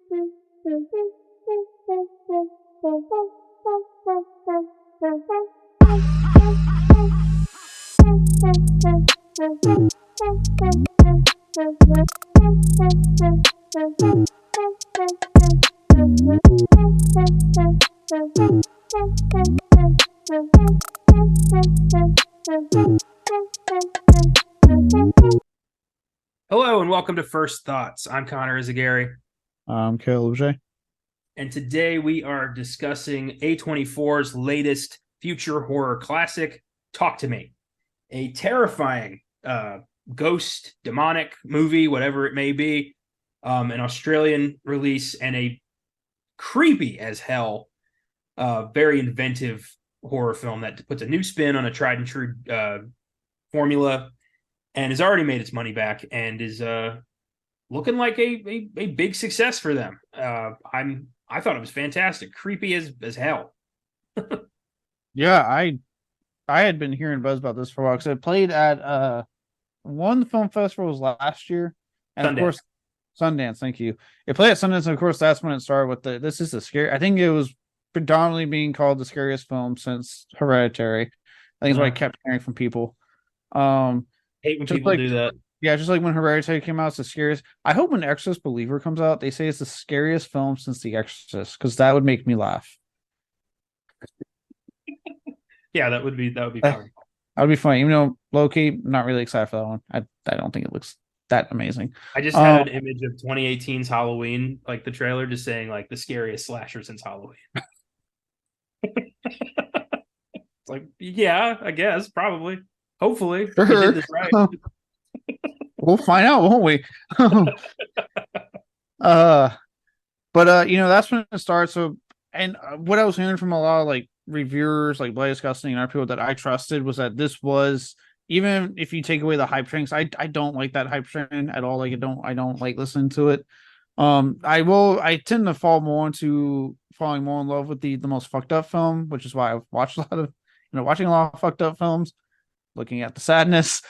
Hello and welcome to First Thoughts. I'm Connor Eyzaguirre. I'm Caleb. And today we are discussing A24's latest future horror classic, Talk to Me. A terrifying ghost, demonic movie, whatever it may be, an Australian release, and a creepy as hell, very inventive horror film that puts a new spin on a tried and true formula and has already made its money back and is looking like a big success for them. I thought it was fantastic, creepy as hell. Yeah, I had been hearing buzz about this for a while because it played at one of the film festivals last year, and of course Sundance. Thank you. It played at Sundance, and of course that's when it started with this is the scary. I think it was predominantly being called the scariest film since Hereditary. I think is what I kept hearing from people. Hate when people do that. Yeah, just like when Hereditary came out, it's the scariest. I hope when Exorcist Believer comes out, they say it's the scariest film since The Exorcist, because that would make me laugh. Yeah, that would be fun. That would be funny. Even though low-key, not really excited for that one. I don't think it looks that amazing. I just had an image of 2018's Halloween, like the trailer, just saying like the scariest slasher since Halloween. It's like, yeah, I guess, probably. Hopefully, sure. We did this right. We'll find out, won't we? But that's when it starts. So, and what I was hearing from a lot of like reviewers, like Blaze Disgusting and other people that I trusted, was that this was, even if you take away the hype train, I don't like that hype train at all. Like I don't like listening to it. I tend to falling more in love with the most fucked up film, which is why I've watched watching a lot of fucked up films, looking at the sadness.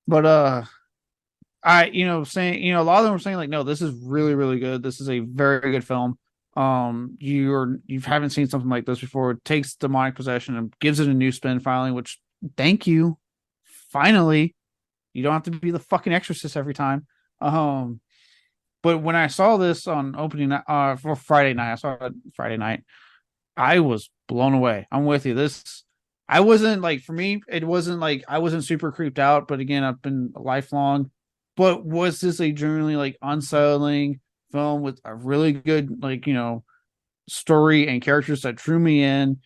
But a lot of them were saying like, no, this is really, really good. This is a very good film. You haven't seen something like this before. It takes demonic possession and gives it a new spin finally, which thank you. Finally, you don't have to be the fucking Exorcist every time. But when I saw this on opening for Friday night, I saw it Friday night, I was blown away. I'm with you. I wasn't like, for me, it wasn't like I wasn't super creeped out, but again, I've been lifelong. But was this a genuinely like unsettling film with a really good story and characters that drew me in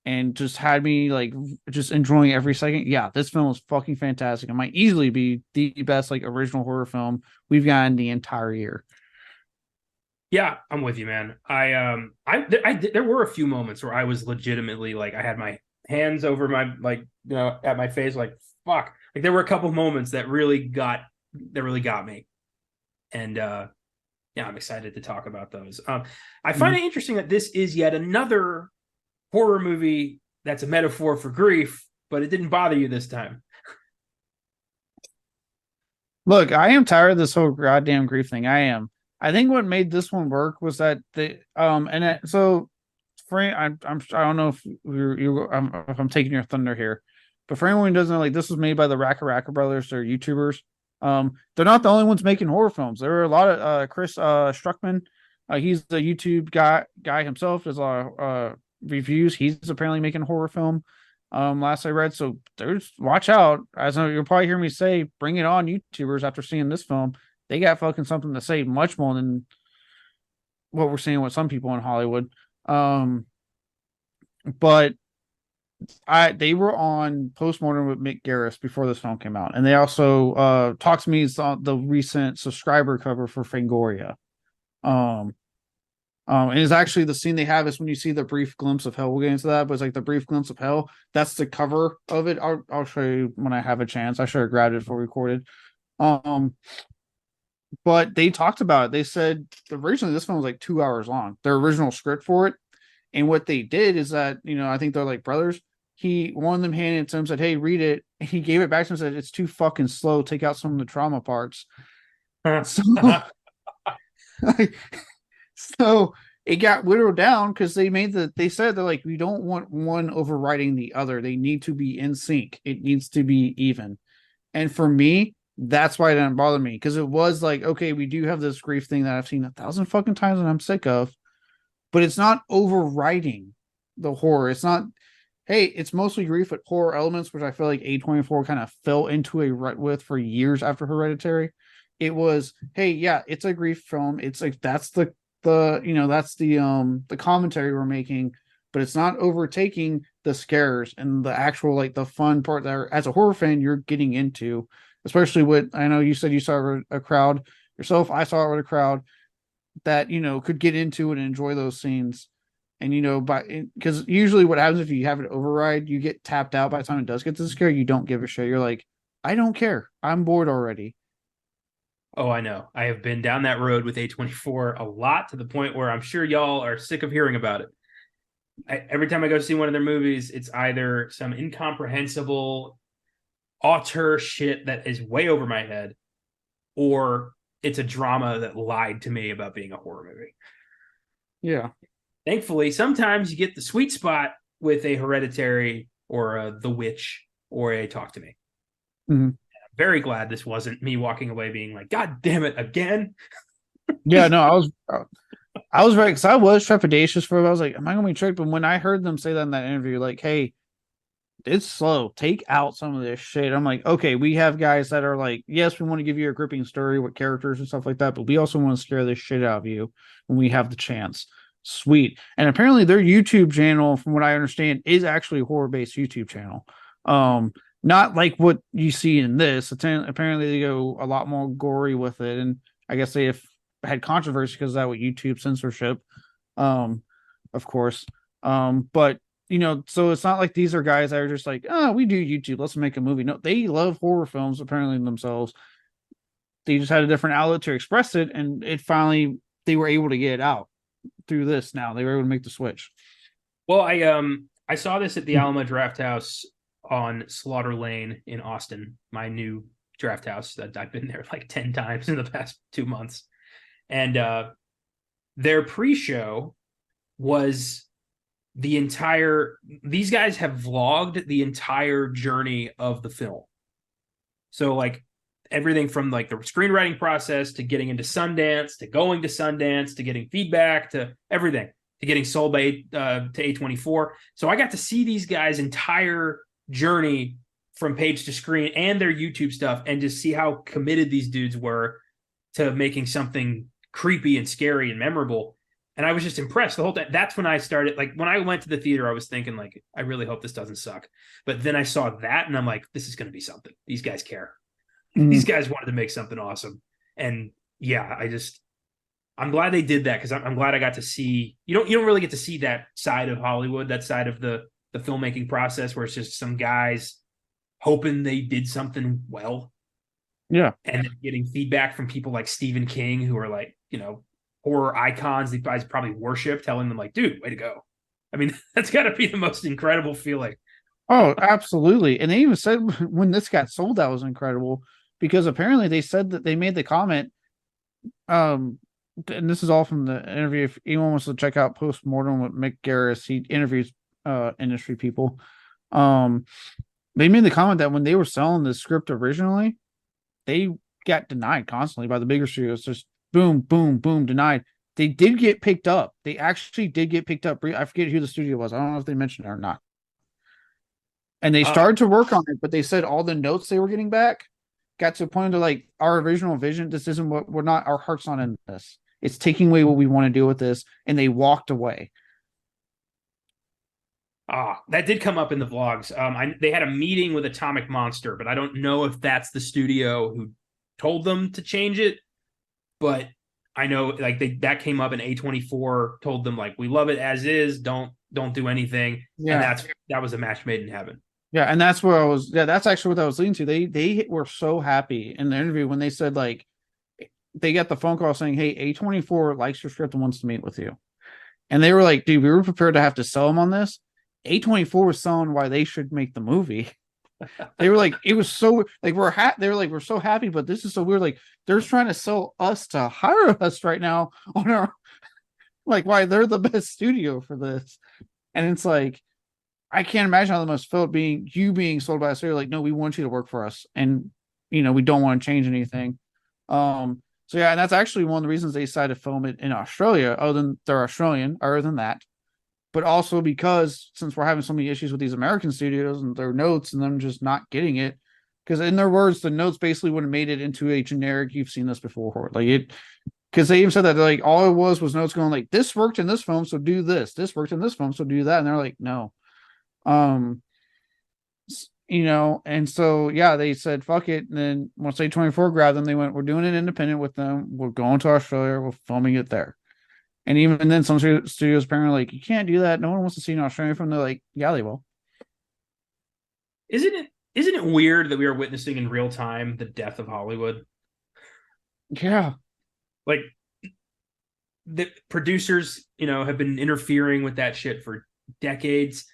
and just had me like just enjoying every second? Yeah, this film was fucking fantastic. It might easily be the best like original horror film we've gotten the entire year. Yeah, I'm with you, man. There were a few moments where I was legitimately like, I had my hands over my at my face, like fuck. Like there were a couple moments that really got me, and yeah, I'm excited to talk about those. I find it interesting that this is yet another horror movie that's a metaphor for grief, but it didn't bother you this time. Look, I am tired of this whole goddamn grief thing. I think what made this one work was that so Frank, I don't know if if I'm taking your thunder here, but for anyone who doesn't know, like this was made by the Raka brothers. They're YouTubers. They're not the only ones making horror films. There are a lot of Chris Struckman. He's the YouTube guy himself. Does a lot of reviews. He's apparently making a horror film. Last I read, so there's watch out. As you'll probably hear me say, bring it on, YouTubers. After seeing this film, they got fucking something to say, much more than what we're seeing with some people in Hollywood. But they were on Postmortem with Mick Garris before this film came out, and they also talked to me on the recent subscriber cover for Fangoria. And it's actually the scene they have is when you see the brief glimpse of hell. We'll get into that, but it's like the brief glimpse of hell. That's the cover of it. I'll show you when I have a chance. I should have grabbed it before we recorded. But they talked about it. They said originally this film was like 2 hours long, their original script for it. And what they did is that, I think they're like brothers. One of them handed it to him, said, "Hey, read it." He gave it back to him and said, "It's too fucking slow. Take out some of the trauma parts." So So it got whittled down because they said they're like, we don't want one overriding the other. They need to be in sync. It needs to be even. And for me, that's why it didn't bother me, because it was like, okay, we do have this grief thing that I've seen 1,000 fucking times and I'm sick of, but it's not overriding the horror. It's not, hey, it's mostly grief with horror elements, which I feel like A24 kind of fell into a rut with for years after Hereditary. It was, hey, yeah, it's a grief film. It's like that's that's the commentary we're making, but it's not overtaking the scares and the actual like the fun part that as a horror fan you're getting into, especially with, I know you said you saw a crowd yourself. I saw it with a crowd that could get into it and enjoy those scenes. And because usually what happens if you have an override, you get tapped out by the time it does get to the scare. You don't give a shit. You're like, I don't care. I'm bored already. Oh, I know. I have been down that road with A24 a lot, to the point where I'm sure y'all are sick of hearing about it. Every time I go see one of their movies, it's either some incomprehensible auteur shit that is way over my head, or it's a drama that lied to me about being a horror movie. Yeah. Thankfully, sometimes you get the sweet spot with a Hereditary or a The Witch or a Talk to Me. Mm-hmm. I'm very glad this wasn't me walking away being like, God damn it, again. Yeah, no, I was right, because I was trepidatious for it. I was like, am I gonna be tricked? But when I heard them say that in that interview, like, hey, it's slow, take out some of this shit, I'm like, okay, we have guys that are like, yes, we want to give you a gripping story with characters and stuff like that, but we also want to scare this shit out of you when we have the chance. Sweet. And apparently their YouTube channel, from what I understand, is actually a horror-based YouTube channel. Not like what you see in this. Apparently they go a lot more gory with it, and I guess they have had controversy because of that with YouTube censorship, of course. But so it's not like these are guys that are just like, oh, we do YouTube, let's make a movie. No, they love horror films apparently themselves. They just had a different outlet to express it, and it finally they were able to get it out through this. Now they were able to make the switch. Well, I saw this at the Alamo Draft House on Slaughter Lane in Austin, my new draft house that I've been there like 10 times in the past 2 months. And their pre-show was these guys have vlogged the entire journey of the film. So like everything from like the screenwriting process to getting into Sundance, to going to Sundance, to getting feedback, to everything, to getting sold by to A24. So I got to see these guys' entire journey from page to screen and their YouTube stuff, and just see how committed these dudes were to making something creepy and scary and memorable. And I was just impressed the whole time. That's when I started, like, when I went to the theater, I was thinking, like, I really hope this doesn't suck. But then I saw that and I'm like, this is going to be something. These guys care. These guys wanted to make something awesome. And yeah, I'm glad they did that, because I'm glad I got to see, you don't really get to see that side of Hollywood, that side of the filmmaking process, where it's just some guys hoping they did something well. Yeah. And then getting feedback from people like Stephen King, who are like, horror icons these guys probably worship, telling them like, dude, way to go. I mean, that's got to be the most incredible feeling. Oh, absolutely. And they even said when this got sold, that was incredible, because apparently they said that they made the comment, and this is all from the interview. If anyone wants to check out Postmortem with Mick Garris, he interviews industry people. They made the comment that when they were selling the script originally, they got denied constantly by the bigger studios. Just boom, boom, boom, denied. They did get picked up. They actually did get picked up. I forget who the studio was. I don't know if they mentioned it or not. And they started to work on it, but they said all the notes they were getting back got to a point of like, our original vision, this isn't what we're not, our heart's not in this. It's taking away what we want to do with this. And they walked away. That did come up in the vlogs. They had a meeting with Atomic Monster, but I don't know if that's the studio who told them to change it. But I know like that came up, and A24 told them like, we love it as is. Don't do anything. Yeah. And that was a match made in heaven. Yeah, and that's where I was. Yeah, that's actually what I was leading to. They were so happy in the interview when they said like, they got the phone call saying, hey, A24 likes your script and wants to meet with you. And they were like, dude, we were prepared to have to sell them on this. A24 was selling why they should make the movie. They were like, it was so like they were like, we're so happy, but this is so weird. Like they're trying to sell us to hire us right now on our like why they're the best studio for this. And it's like I can't imagine how the must felt being sold by a studio like, no, we want you to work for us, and we don't want to change anything. So yeah, and that's actually one of the reasons they decided to film it in Australia, other than they're Australian, other than that. But also because since we're having so many issues with these American studios and their notes and them just not getting it, because in their words, the notes basically would have made it into a generic "you've seen this before" like it. Because they even said that like all it was notes going like this worked in this film, so do this. This worked in this film, so do that. And they're like, no, um, and so yeah, they said fuck it. And then once A24 grabbed them, they went, we're doing it independent with them. We're going to Australia. We're filming it there. And even then, some studios apparently like, you can't do that. No one wants to see an Australian film. They're like, yeah, they will. Isn't it weird that we are witnessing in real time the death of Hollywood? Yeah. Like the producers, have been interfering with that shit for decades,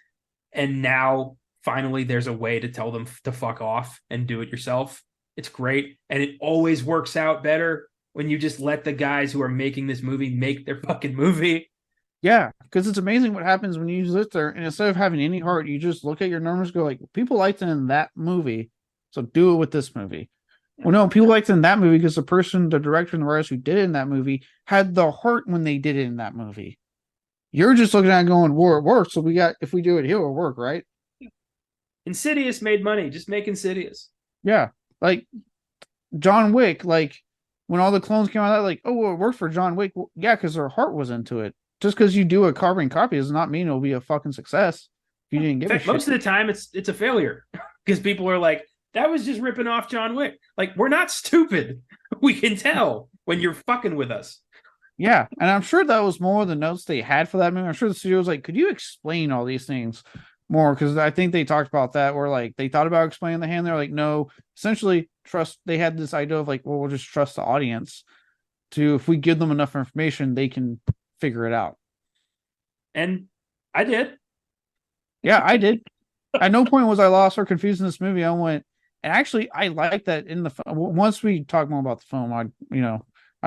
and now finally there's a way to tell them to fuck off and do it yourself. It's great, and it always works out better when you just let the guys who are making this movie make their fucking movie. Yeah, because it's amazing what happens when you sit there and instead of having any heart, you just look at your numbers, go like, people liked it in that movie, so do it with this movie. Well, no, people liked it in that movie because the director, and the writers who did it in that movie had the heart when they did it in that movie. You're just looking at it going, well, it works, so if we do it here, it'll work, right? Insidious made money. Just make Insidious. Yeah, like John Wick, like when all the clones came out, like, oh, well, it worked for John Wick. Well, yeah, because their heart was into it. Just because you do a carbon copy does not mean it'll be a fucking success. If you didn't give a shit. Most of the time, it's a failure because people are like, that was just ripping off John Wick. Like, we're not stupid. We can tell when you're fucking with us. Yeah, and I'm sure that was more the notes they had for that movie. I'm sure the studio was like, could you explain all these things more? Because I think they talked about that where like they thought about explaining the hand. They're like, no, essentially trust. They had this idea of like, well, we'll just trust the audience to, if we give them enough information, they can figure it out. And I did. Yeah, I did. At no point was I lost or confused in this movie. I went, and actually, I like that in the once we talk more about the film, I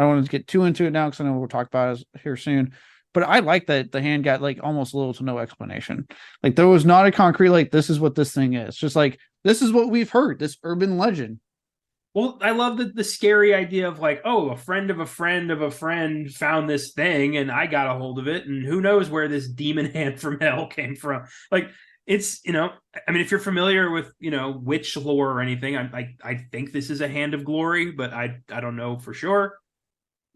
don't want to get too into it now because I know we'll talk about it here soon. But I like that the hand got like almost little to no explanation. Like there was not a concrete like this is what this thing is. Just like this is what we've heard, this urban legend. Well, I love the scary idea of like, oh, a friend of a friend of a friend found this thing and I got a hold of it, and who knows where this demon hand from hell came from. Like it's, I mean, if you're familiar with, witch lore or anything, I think this is a hand of glory, but I don't know for sure.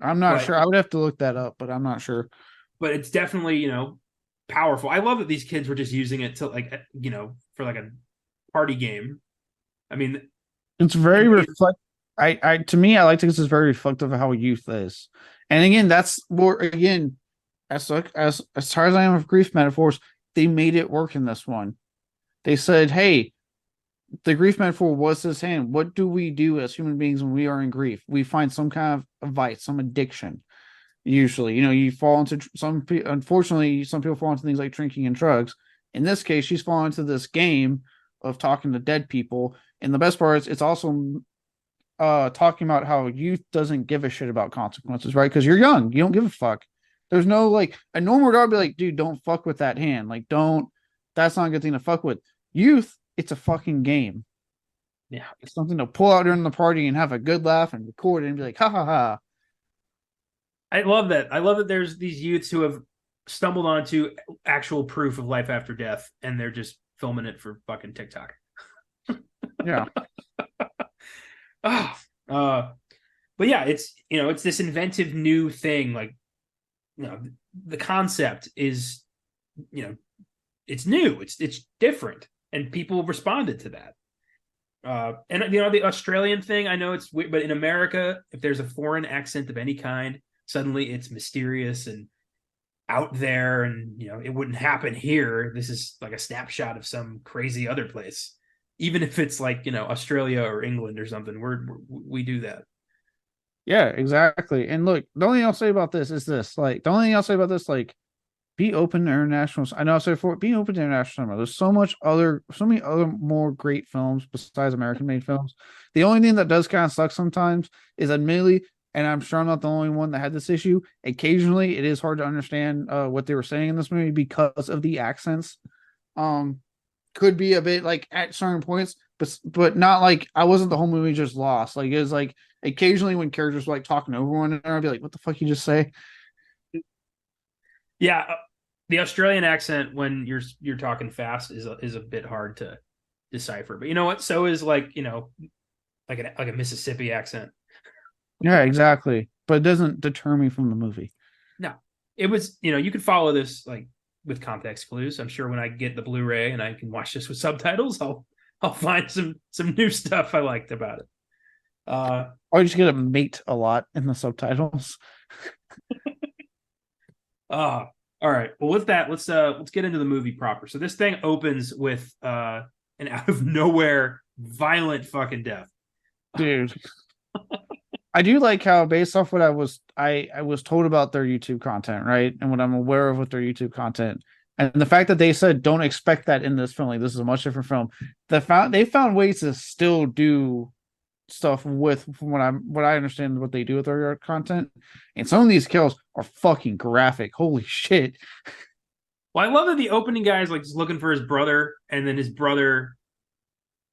I'm not sure. I would have to look that up, but I'm not sure. But it's definitely, powerful. I love that these kids were just using it to like, for like a party game. I mean, it's very reflect. To me, I like to. This is very reflective of how youth is, and again, that's more again, as far as I am with grief metaphors, they made it work in this one. They said, "Hey, the grief metaphor was this hand. What do we do as human beings when we are in grief? We find some kind of vice, some addiction. Usually, you fall into unfortunately, some people fall into things like drinking and drugs. In this case, she's fallen into this game of talking to dead people. And the best part is it's also talking about how youth doesn't give a shit about consequences, right? Because you're young. You don't give a fuck. There's no like a normal dog be like, dude, don't fuck with that hand. Like, that's not a good thing to fuck with. Youth, it's a fucking game. Yeah. It's something to pull out during the party and have a good laugh and record it and be like, ha ha ha. I love that. I love that there's these youths who have stumbled onto actual proof of life after death, and they're just filming it for fucking TikTok. Yeah. But yeah, it's it's this inventive new thing. Like, the concept is, it's new. It's different, and people responded to that. And the Australian thing, I know it's weird, but in America, if there's a foreign accent of any kind, suddenly it's mysterious and out there, and it wouldn't happen here. This is like a snapshot of some crazy other place, even if it's like Australia or England or something. We do that. Yeah, exactly. And look, the only thing I'll say about this is this: like, the only thing I'll say about this, like, be open to international. I know I said before, be open to international cinema. There's so many other more great films besides American made films. The only thing that does kind of suck sometimes is admittedly, and I'm sure I'm not the only one that had this issue. Occasionally, it is hard to understand what they were saying in this movie because of the accents. Um, could be a bit like at certain points, but not like I wasn't the whole movie just lost. Like it was like occasionally when characters were like talking over one another, I'd be like, "What the fuck you just say?" Yeah, the Australian accent when you're talking fast is a bit hard to decipher. But you know what? So is like like a Mississippi accent. Yeah, exactly. But it doesn't deter me from the movie. No, it was you could follow this like with context clues. I'm sure when I get the Blu-ray and I can watch this with subtitles, I'll find some new stuff I liked about it. Or you just get a mate a lot in the subtitles. All right. Well, with that, let's get into the movie proper. So this thing opens with an out of nowhere violent fucking death. Dude. I do like how based off what I was told about their YouTube content, right? And what I'm aware of with their YouTube content. And the fact that they said don't expect that in this film, like this is a much different film. They found ways to still do stuff with from what I understand what they do with their content. And some of these kills are fucking graphic. Holy shit. Well, I love that the opening guy is like just looking for his brother, and then his brother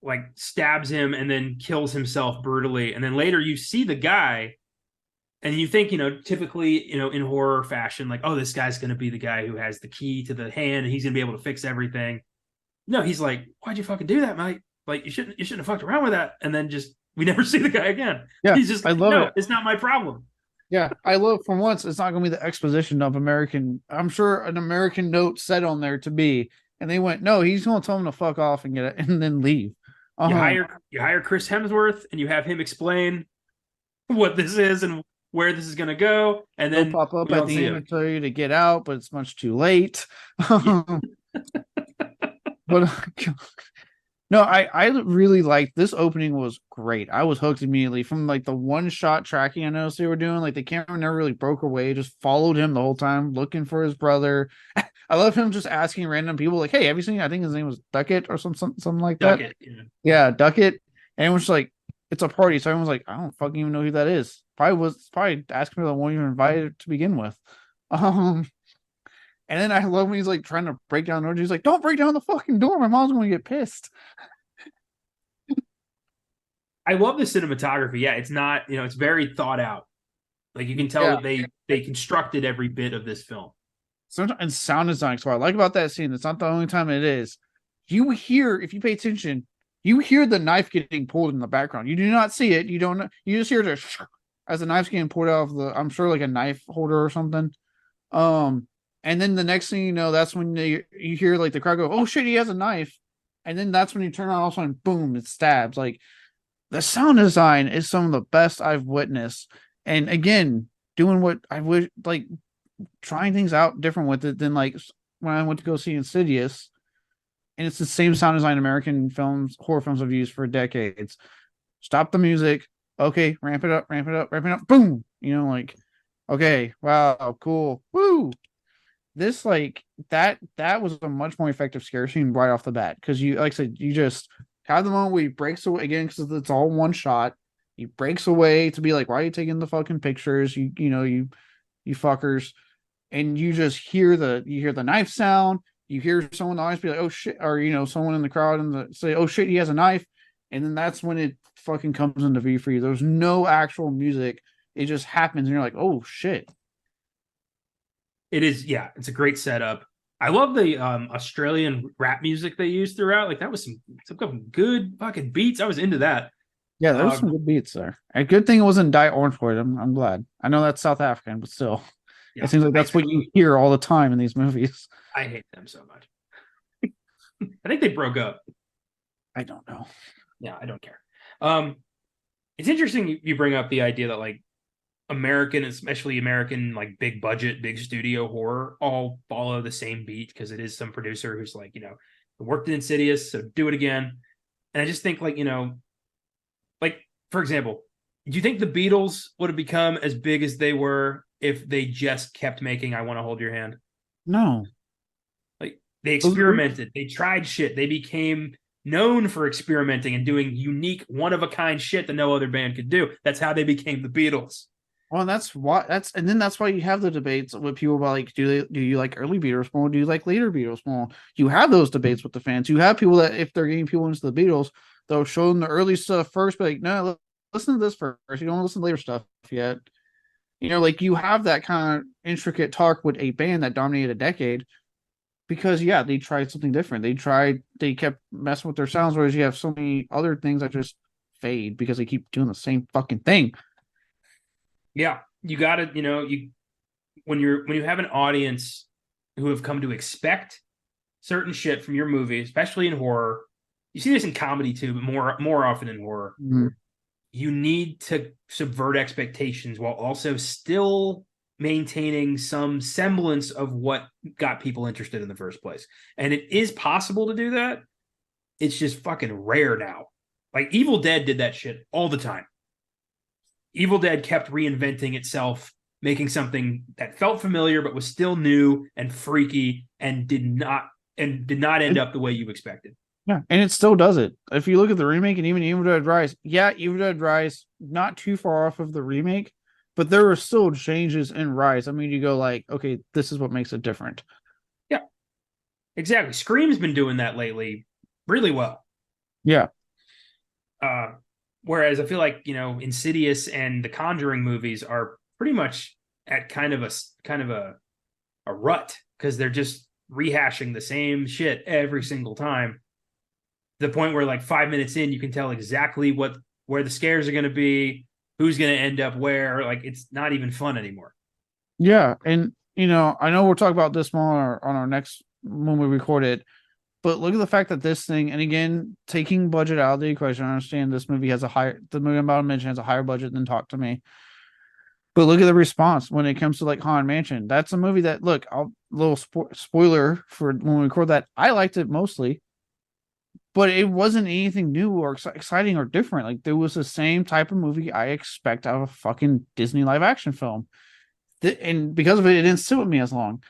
like stabs him and then kills himself brutally. And then later you see the guy and you think, typically, in horror fashion, like, oh, this guy's going to be the guy who has the key to the hand and he's going to be able to fix everything. No, he's like, why'd you fucking do that, mate? Like, you shouldn't have fucked around with that. And then just, we never see the guy again. Yeah, he's just I like, love no, it. it's not my problem. Yeah, I love for once it's not going to be the exposition of American. I'm sure an American note said on there to be, and they went, no, he's going to tell him to fuck off and get it and then leave. You hire Chris Hemsworth and you have him explain what this is and where this is going to go, and then they'll pop up at the end and tell you to get out, but it's much too late. But no, I really liked this opening. Was great. I was hooked immediately from like the one shot tracking I noticed they were doing. Like the camera never really broke away, just followed him the whole time, looking for his brother. I love him just asking random people like, "Hey, have you seen?" I think his name was Duckett or something like that. Duckett, yeah, Duckett. And everyone's like, "It's a party," so everyone's like, "I don't fucking even know who that is." Probably asking for the one you invited to begin with. And then I love when he's like trying to break down the door. He's like, "Don't break down the fucking door. My mom's going to get pissed." I love the cinematography. Yeah, it's not, it's very thought out. Like you can tell that they constructed every bit of this film. Sometimes sound design. So what I like about that scene, it's not the only time it is. You hear, if you pay attention, you hear the knife getting pulled in the background. You do not see it. You don't. You just hear the as the knife's getting pulled out of the. I'm sure like a knife holder or something. And then the next thing you know, that's when you hear like the crowd go, "Oh shit, he has a knife," and then that's when you turn on, all of a sudden, boom, it stabs. Like the sound design is some of the best I've witnessed. And again, doing what I would like, trying things out different with it than like when I went to go see Insidious, and it's the same sound design American films, horror films have used for decades. Stop the music. Okay, ramp it up, ramp it up, ramp it up. Boom. Like, okay, wow, cool. Woo. This like that was a much more effective scare scene right off the bat because you like I said you just have the moment where he breaks away again because it's all one shot. He breaks away to be like, why are you taking the fucking pictures? You fuckers. And you just hear the knife sound. You hear someone in the audience be like, oh shit, or someone in the crowd and say, oh shit, he has a knife. And then that's when it fucking comes into view for you. There's no actual music. It just happens, and you're like, oh shit. It is, yeah, it's a great setup. I love the Australian rap music they used throughout. Like that was some good fucking beats. I was into that. Yeah, there was some good beats there. A good thing it wasn't Die Orangewood. I'm glad. I know that's South African, but still, it seems like that's what you hear all the time in these movies. I hate them so much. I think they broke up. I don't know. Yeah, I don't care. It's interesting you bring up the idea that like American, especially American, like big budget, big studio horror, all follow the same beat because it is some producer who's like, worked in Insidious, so do it again. And I just think like, like for example, do you think the Beatles would have become as big as they were if they just kept making "I Want to Hold Your Hand"? No. Like they Those are- experimented, they tried shit, they became known for experimenting and doing unique, one of a kind shit that no other band could do. That's how they became the Beatles. Well, and that's why you have the debates with people about like, do you like early Beatles more? Do you like later Beatles more? You have those debates with the fans. You have people that if they're getting people into the Beatles, they'll show them the early stuff first, but like, no, listen to this first. You don't listen to later stuff yet. Like you have that kind of intricate talk with a band that dominated a decade because yeah, they tried something different. They kept messing with their sounds, whereas you have so many other things that just fade because they keep doing the same fucking thing. Yeah, you got to, you when you have an audience who have come to expect certain shit from your movie, especially in horror. You see this in comedy too, but more often in horror. Mm-hmm. You need to subvert expectations while also still maintaining some semblance of what got people interested in the first place. And it is possible to do that. It's just fucking rare now. Like Evil Dead did that shit all the time. Evil Dead kept reinventing itself, making something that felt familiar but was still new and freaky and did not end up the way you expected. Yeah, and it still does it. If you look at the remake and even Evil Dead Rise, yeah, Evil Dead Rise not too far off of the remake, but there were still changes in Rise. I mean, you go like, okay, this is what makes it different. Yeah, exactly. Scream's been doing that lately really well. Yeah, Uh, Whereas I feel like Insidious and the Conjuring movies are pretty much at kind of a rut because they're just rehashing the same shit every single time. To the point where like 5 minutes in, you can tell exactly where the scares are going to be, who's going to end up where. Like it's not even fun anymore. yeah, and I know we'll talk about this more on our next when we record it. But look at the fact that this thing, and again, taking budget out of the equation, I understand this movie has the movie I'm about to mention has a higher budget than Talk to Me. But look at the response when it comes to like Haunted Mansion. That's a movie that look, little spoiler for when we record that. I liked it mostly, but it wasn't anything new or exciting or different. Like there was the same type of movie I expect out of a fucking Disney live action film. And because of it, it didn't sit with me as long.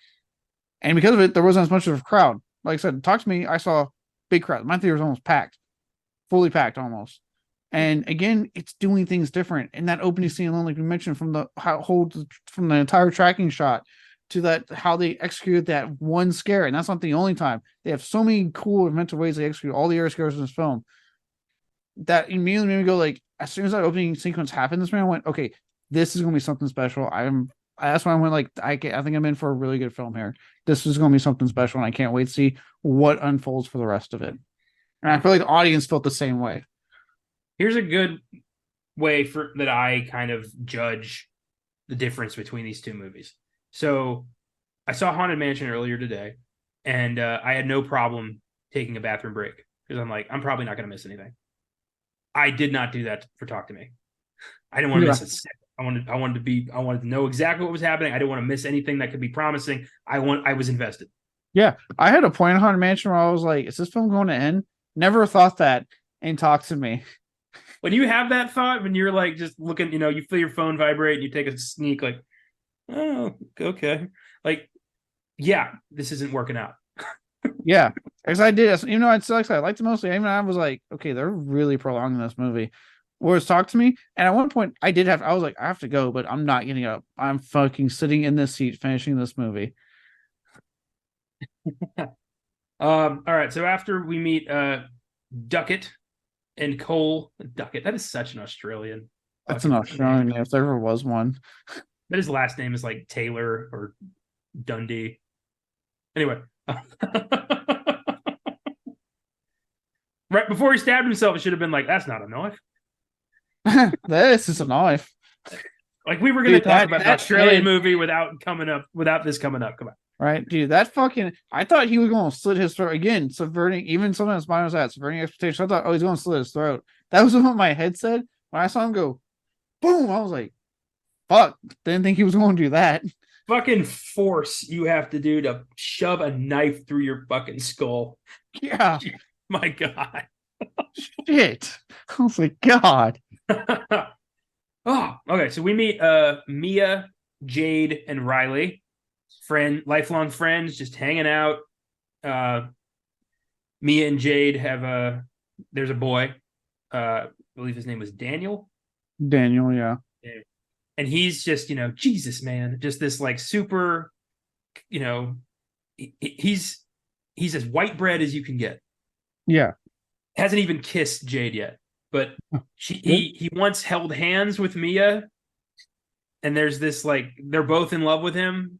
And because of it, there wasn't as much of a crowd. Like I said, Talk to Me, I saw big crowd. My theater was almost packed, fully packed almost. And again, it's doing things different. And that opening scene alone, like we mentioned, from the from the entire tracking shot to that how they executed that one scare, and that's not the only time. They have so many cool inventive ways they execute all the air scares in this film that immediately made me go like, as soon as that opening sequence happened, this man went, okay, this is gonna be something special. That's why I went like, I think I'm in for a really good film here. This is gonna be something special, and I can't wait to see what unfolds for the rest of it. And I feel like the audience felt the same way. Here's a good way for that I kind of judge the difference between these two movies. So I saw Haunted Mansion earlier today, and I had no problem taking a bathroom break because I'm like, I'm probably not going to miss anything. I did not do that for Talk to Me. I didn't want to miss it. I wanted to know exactly what was happening. I didn't want to miss anything that could be promising. I was invested. Yeah, I had a point in Haunted Mansion where I was like, "Is this film going to end?" Never thought that. And Talk to Me. When you have that thought, when you're like just looking, you feel your phone vibrate and you take a sneak, like, oh, okay, like, yeah, this isn't working out. Yeah, because I did. Even though I liked it mostly. Even I was like, okay, they're really prolonging this movie. Whereas Talk to Me, and at one point I was like, I have to go, but I'm not getting up. I'm fucking sitting in this seat finishing this movie. All right, so after we meet Duckett and Cole Duckett, that is such an Australian That's an Australian name if there ever was one. But his last name is like Taylor or Dundee. Anyway. Right before he stabbed himself, it should have been like, that's not a knife. This is a knife. Like we were going to talk about an Australian movie without this coming up. Come on. Right, dude. I thought he was going to slit his throat again, subverting even something as minor as that, subverting expectations. I thought, oh, he's going to slit his throat. That was what my head said when I saw him go, boom. I was like, fuck. Didn't think he was going to do that. Fucking force you have to do to shove a knife through your fucking skull. Yeah. My God. Shit. I was like, God. Oh, okay. So we meet Mia, Jade, and Riley. lifelong friends, just hanging out. Mia and Jade have there's a boy. I believe his name was Daniel. Daniel, yeah. And he's just, Jesus, man, just this like super, you know, he's as white bread as you can get. Yeah. Hasn't even kissed Jade yet, but he once held hands with Mia, and there's this like they're both in love with him.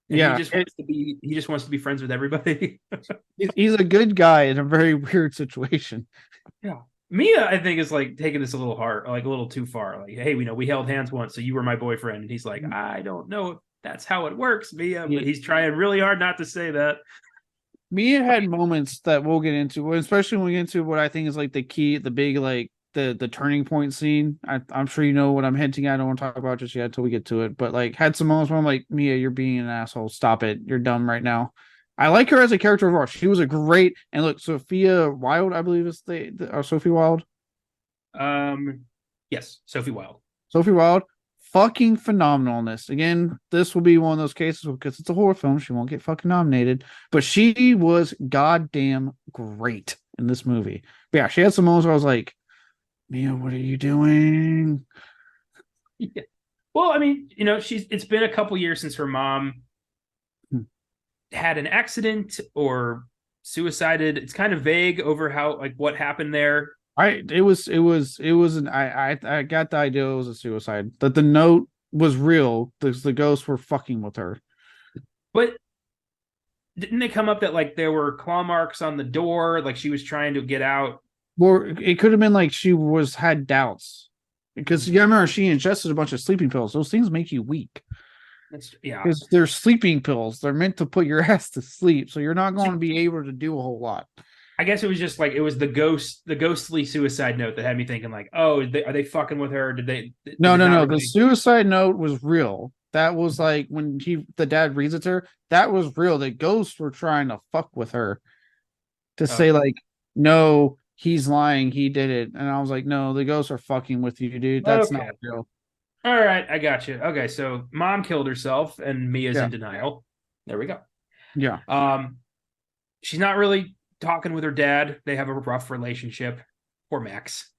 And Yeah, he just wants to be friends with everybody. he's a good guy in a very weird situation. Yeah. Mia, I think, is like taking this a little hard, like a little too far. Like, hey, we held hands once, so you were my boyfriend. And he's like, I don't know if that's how it works, Mia, but he's trying really hard not to say that. Mia had moments that we'll get into, especially when we get into what I think is like the key, the big like the turning point scene. I'm sure you know what I'm hinting at. I don't want to talk about just yet until we get to it. But like had some moments where I'm like, Mia, you're being an asshole. Stop it. You're dumb right now. I like her as a character overall. She was a great and look, Sophia Wilde, I believe is Sophie Wilde. Yes, Sophie Wilde. Sophie Wilde, fucking phenomenal in this. Again, this will be one of those cases because it's a horror film. She won't get fucking nominated, but she was goddamn great in this movie. But yeah, she had some moments where I was like, Mia, what are you doing? Yeah. Well, I mean, it's been a couple years since her mom had an accident or suicided. It's kind of vague over how like what happened there. I got the idea it was a suicide. That the note was real. The ghosts were fucking with her. But didn't it come up that like there were claw marks on the door, like she was trying to get out? Well, it could have been like she had doubts. Because you remember she ingested a bunch of sleeping pills. Those things make you weak. Yeah. Because they're sleeping pills. They're meant to put your ass to sleep. So you're not going to be able to do a whole lot. I guess it was just like it was the ghostly suicide note that had me thinking like, oh, are they fucking with her? No. Really... The suicide note was real. That was like when the dad reads it to her. That was real. The ghosts were trying to fuck with her to say like, no, he's lying. He did it. And I was like, no, the ghosts are fucking with you, dude. That's not real. All right, I got you. Okay, so mom killed herself, and Mia's in denial. There we go. Yeah. She's not really talking with her dad. They have a rough relationship. Poor Max.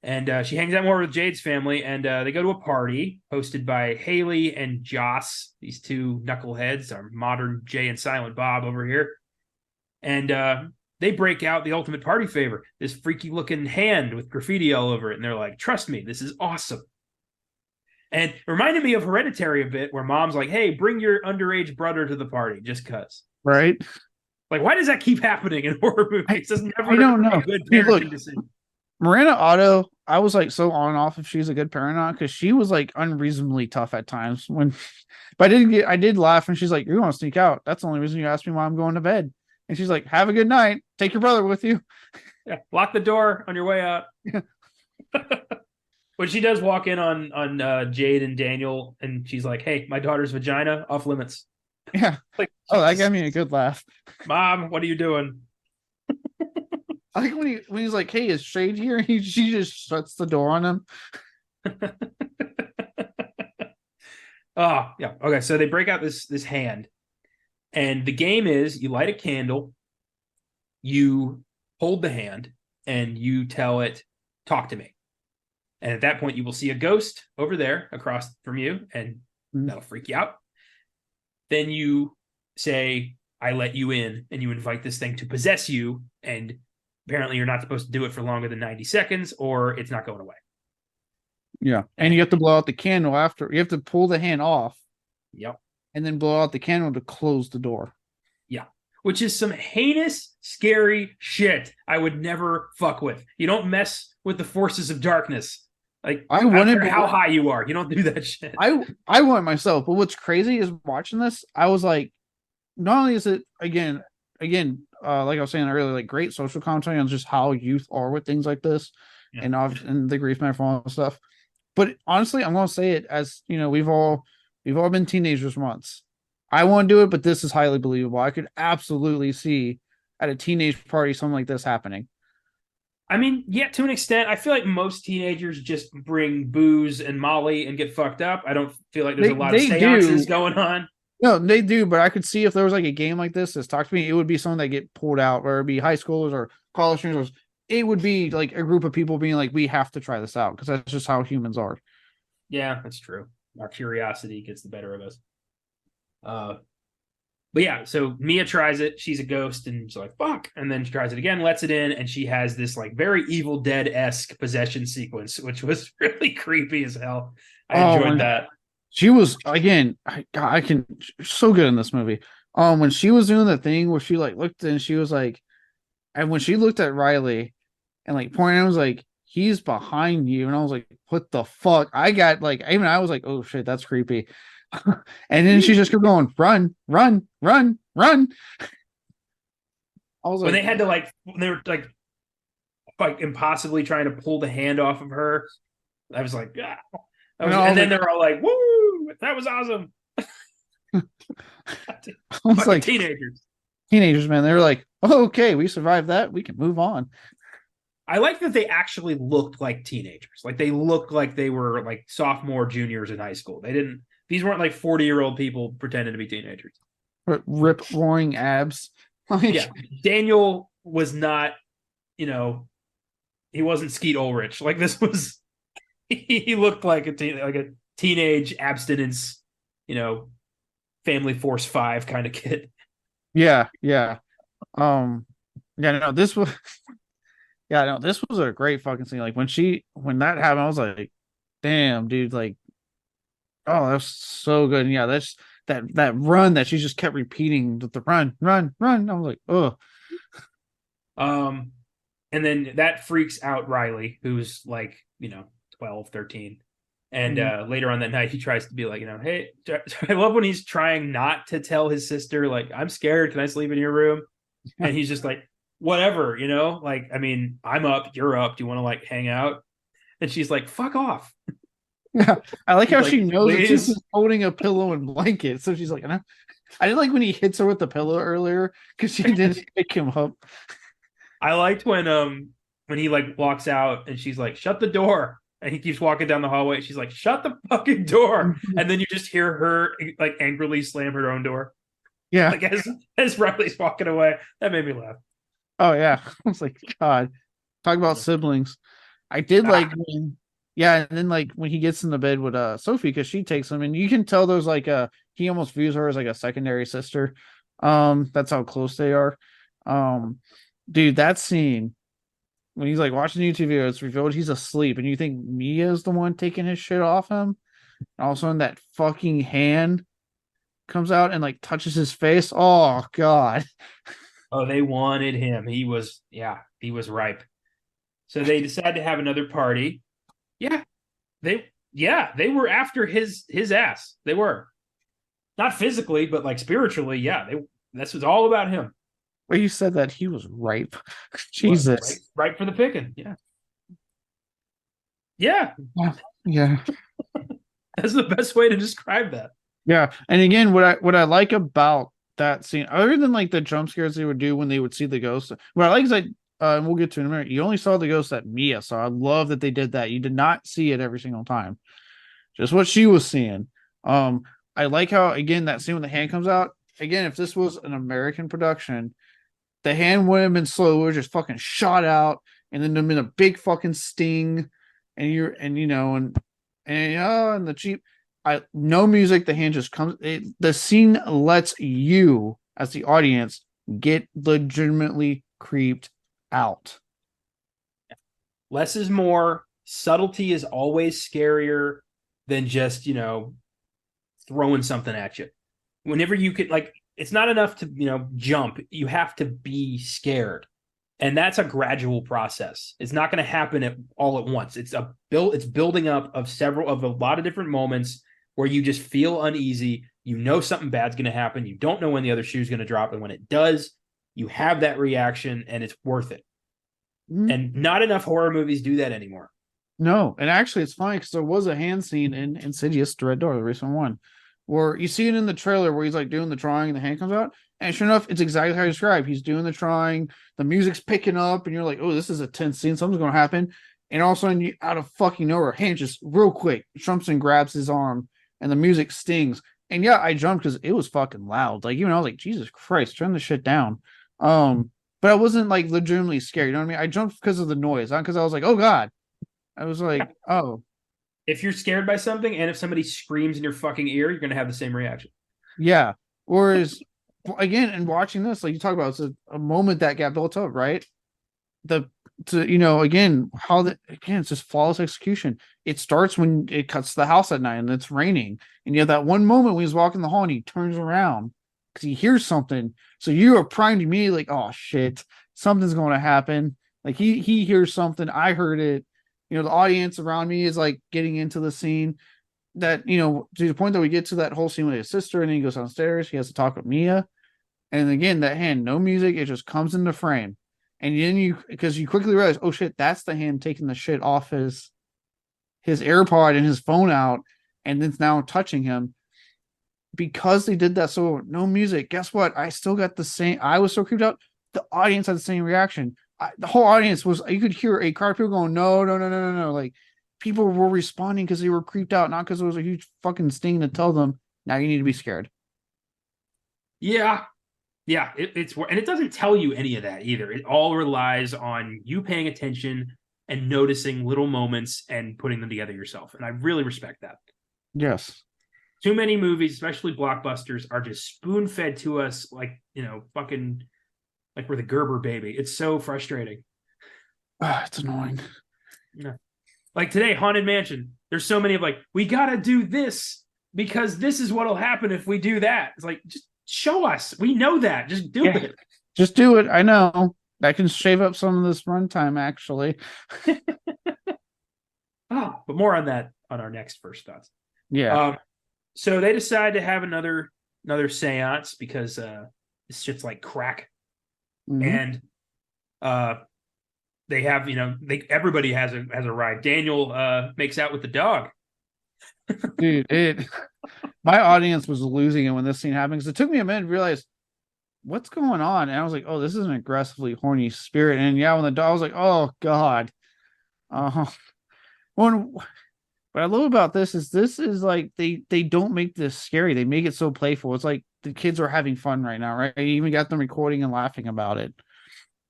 And she hangs out more with Jade's family, and they go to a party hosted by Haley and Joss. These two knuckleheads, our modern Jay and Silent Bob over here. And they break out the ultimate party favor, this freaky looking hand with graffiti all over it. And they're like, trust me, this is awesome. And it reminded me of Hereditary a bit, where mom's like, hey, bring your underage brother to the party, just cuz. Right? Like, why does that keep happening in horror movies? I don't know. Good parenting decision. Miranda Otto, I was like so on and off if she's a good parent or not, because she was like unreasonably tough at times. But I did laugh, and she's like, "You're going to sneak out. That's the only reason you asked me why I'm going to bed." And she's like, "Have a good night. Take your brother with you. Yeah, lock the door on your way out." Yeah. When she does walk in on Jade and Daniel, and she's like, "Hey, my daughter's vagina off limits." Yeah. Like, oh, that gave me a good laugh. Mom, what are you doing? I think when he's like, "Hey, is Shade here?" She just shuts the door on him. Oh, yeah. Okay, so they break out this hand, and the game is you light a candle, you hold the hand, and you tell it, "Talk to me." And at that point, you will see a ghost over there across from you, and that'll freak you out. Then you say, "I let you in," and you invite this thing to possess you, and apparently you're not supposed to do it for longer than 90 seconds or it's not going away. Yeah. And you have to blow out the candle after. You have to pull the hand off. Yep. And then blow out the candle to close the door. Yeah. Which is some heinous, scary shit I would never fuck with. You don't mess with the forces of darkness. Like, I don't care how high you are. You don't do that shit. I want myself. But what's crazy is watching this, I was like, not only is it, again, like I was saying earlier, like great social commentary on just how youth are with things like this, and the grief metaphor and all that stuff. But honestly, I'm gonna say it as we've all been teenagers once. I want to do it, but this is highly believable. I could absolutely see at a teenage party something like this happening. I mean, yeah, to an extent. I feel like most teenagers just bring booze and Molly and get fucked up. I don't feel like there's a lot of They seances do. going on. No, they do, but I could see if there was like a game like this that's talk to me, it would be something that get pulled out, or it'd be high schoolers or college students. It would be like a group of people being like, we have to try this out because that's just how humans are. Yeah, that's true. Our curiosity gets the better of us. Uh, but yeah, so Mia tries it. She's a ghost, and she's like, "Fuck!" And then she tries it again, lets it in, and she has this like very Evil Dead esque possession sequence, which was really creepy as hell. I enjoyed that. She was again. I can so good in this movie. When she was doing the thing where she like looked and she was like, and when she looked at Riley and like pointed, I was like, he's behind you, and I was like, what the fuck? I got like, even I was like, oh shit, that's creepy. And then she just kept going, run, run, run, run. I was When like, they had to like, they were like impossibly trying to pull the hand off of her. I was like, ah. And then they're all like, "Woo! That was awesome." I was like, teenagers, man. They were like, oh, okay, we survived that. We can move on. I like that they actually looked like teenagers. Like they looked like they were like sophomore, juniors in high school. They didn't. These weren't like 40-year-old people pretending to be teenagers. Rip roaring abs. Like, yeah, Daniel was not. He wasn't Skeet Ulrich. Like this was. He looked like a teenage abstinence, Family Force 5 kind of kid. Yeah. No, this was this was a great fucking scene. Like when that happened, I was like, damn, dude, like, oh, that's so good. And yeah, that's that run that she just kept repeating with the run, run, run. I was like, oh. And then that freaks out Riley, who's like, 12, 13. And later on that night, he tries to be like, hey, I love when he's trying not to tell his sister, like, I'm scared. Can I sleep in your room? And he's just like, whatever, like, I mean, I'm up, you're up. Do you want to like hang out? And she's like, fuck off. Yeah. I like how she knows that she's holding a pillow and blanket. So she's like, I didn't like when he hits her with the pillow earlier because she didn't pick him up. I liked when he like walks out and she's like, shut the door. And he keeps walking down the hallway. She's like, shut the fucking door. And then you just hear her like angrily slam her own door. Yeah. Like as Riley's walking away. That made me laugh. Oh, yeah. I was like, God. Talk about siblings. I did like when, and then like when he gets in the bed with Sophie, because she takes him, and you can tell there's like he almost views her as like a secondary sister. That's how close they are. Dude, that scene when he's like watching YouTube video, it's revealed he's asleep, and you think Mia is the one taking his shit off him. And all of a sudden, that fucking hand comes out and like touches his face. Oh God! Oh, they wanted him. He was ripe. So they decided to have another party. Yeah, they were after his ass. They were not physically, but like spiritually. Yeah, this was all about him. Well, you said that he was ripe. Jesus. Ripe for the picking. Yeah. Yeah. Yeah. That's the best way to describe that. Yeah. And again, what I like about that scene, other than like the jump scares they would do when they would see the ghost, what I like is that and we'll get to it in a minute, you only saw the ghost that Mia saw. I love that they did that. You did not see it every single time. Just what she was seeing. I like how, again, that scene when the hand comes out. Again, if this was an American production, the hand wouldn't have been slow. It would have just fucking shot out, and then there'd been a big fucking sting, and the cheap, no music. The hand just comes. The scene lets you, as the audience, get legitimately creeped out. Less is more. Subtlety is always scarier than just throwing something at you. Whenever you could, like, it's not enough to jump. You have to be scared, and that's a gradual process. It's not going to happen all at once. It's building up of a lot of different moments where you just feel uneasy. Something bad's going to happen. You don't know when the other shoe's going to drop, and when it does, you have that reaction, and it's worth it. Mm-hmm. And not enough horror movies do that anymore. No, and actually, it's funny because there was a hand scene in Insidious, the Red Door, the recent one, where you see it in the trailer where he's like doing the drawing and the hand comes out, And sure enough, it's exactly how you described. He's doing the trying, the music's picking up, and you're like, oh, this is a tense scene. Something's going to happen. And all of a sudden, you, out of fucking nowhere, hand just real quick, jumps and grabs his arm, and the music stings. And yeah, I jumped because it was fucking loud. Like, even I was like, Jesus Christ, turn the shit down. But I wasn't like legitimately scared. You know what I mean? I jumped because of the noise, not because I was like, oh God. I was like, oh. If you're scared by something and if somebody screams in your fucking ear, you're going to have the same reaction. Yeah. Whereas, again, in watching this, like you talk about, it's a moment that got built up, right? Again, it's just flawless execution. It starts when it cuts to the house at night and it's raining. And you have that one moment when he's walking the hall and he turns around because he hears something. So you are primed immediately, like, oh shit, something's going to happen. Like he hears something. I heard it. The audience around me is like getting into the scene that, to the point that we get to that whole scene with his sister and then he goes downstairs. He has to talk with Mia. And again, that hand, no music, it just comes into frame. And then because you quickly realize, oh shit, that's the hand taking the shit off his AirPod and his phone out, and it's now touching him. Because they did that, so no music. Guess what? I still got the same. I was so creeped out. The audience had the same reaction. The whole audience was. You could hear a crowd of people going, no, no, no, no, no, no. Like people were responding because they were creeped out, not because it was a huge fucking sting to tell them now you need to be scared. Yeah. It's and it doesn't tell you any of that either. It all relies on you paying attention and noticing little moments and putting them together yourself. And I really respect that. Yes. Too many movies, especially blockbusters, are just spoon fed to us like, fucking like we're the Gerber baby. It's so frustrating. It's annoying. Yeah. Like today, Haunted Mansion. There's so many of like, we gotta do this because this is what'll happen if we do that. It's like, just show us. We know that. Just do it. Just do it. I know. That can shave up some of this runtime, actually. But more on that on our next First Thoughts. Yeah. So they decide to have another seance because this shit's like crack. Mm-hmm. And they have, everybody has a ride. Daniel makes out with the dog. Dude, my audience was losing it when this scene happened because it took me a minute to realize what's going on. And I was like, oh, this is an aggressively horny spirit. And yeah, when the dog, I was like, oh God. What I love about this is like they don't make this scary. They make it so playful. It's like the kids are having fun right now, right? You even got them recording and laughing about it.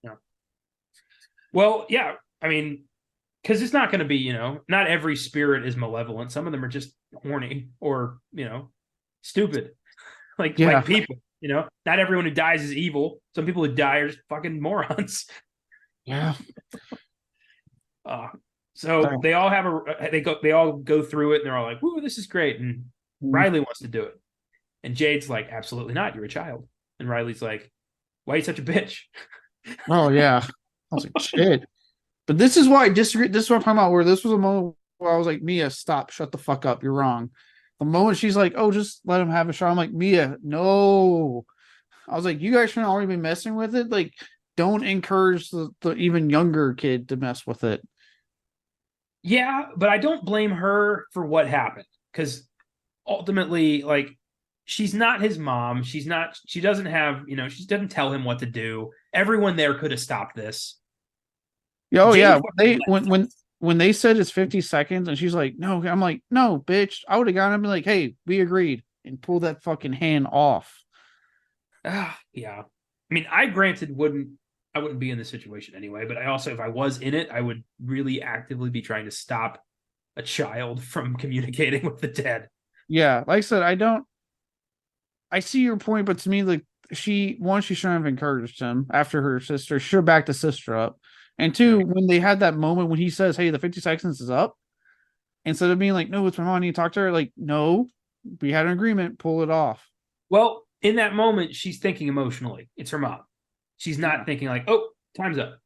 Yeah. Well, yeah. I mean, because it's not going to be, not every spirit is malevolent. Some of them are just horny or, stupid. like people, not everyone who dies is evil. Some people who die are just fucking morons. Yeah. So they all have they all go through it and they're all like, "Woo, this is great." And Riley wants to do it. And Jade's like, "Absolutely not. You're a child." And Riley's like, "Why are you such a bitch?" Oh yeah. I was like, shit. But this is why I disagree. This is what I'm talking about, where this was a moment where I was like, Mia, stop, shut the fuck up. You're wrong. The moment she's like, oh, just let him have a shot. I'm like, Mia, no. I was like, you guys shouldn't already be messing with it. Like, don't encourage the even younger kid to mess with it. Yeah, but I don't blame her for what happened. Because ultimately, like, she's not his mom. She doesn't have, she doesn't tell him what to do. Everyone there could have stopped this. Oh yeah, when they said it's 50 seconds and she's like, no, I'm like, no, bitch. I would have gone and been like, hey, we agreed, and pull that fucking hand off. Yeah. I mean, I wouldn't be in this situation anyway, but I also, if I was in it, I would really actively be trying to stop a child from communicating with the dead. Yeah, like I said, I see your point, but to me, like she shouldn't have encouraged him after her sister. She should have backed the sister up. And two, when they had that moment when he says, hey, the 50 seconds is up, instead of being like, no, it's my mom, I need to talk to her, like, no, we had an agreement, pull it off. Well, in that moment, she's thinking emotionally. It's her mom. She's not thinking like, oh, time's up.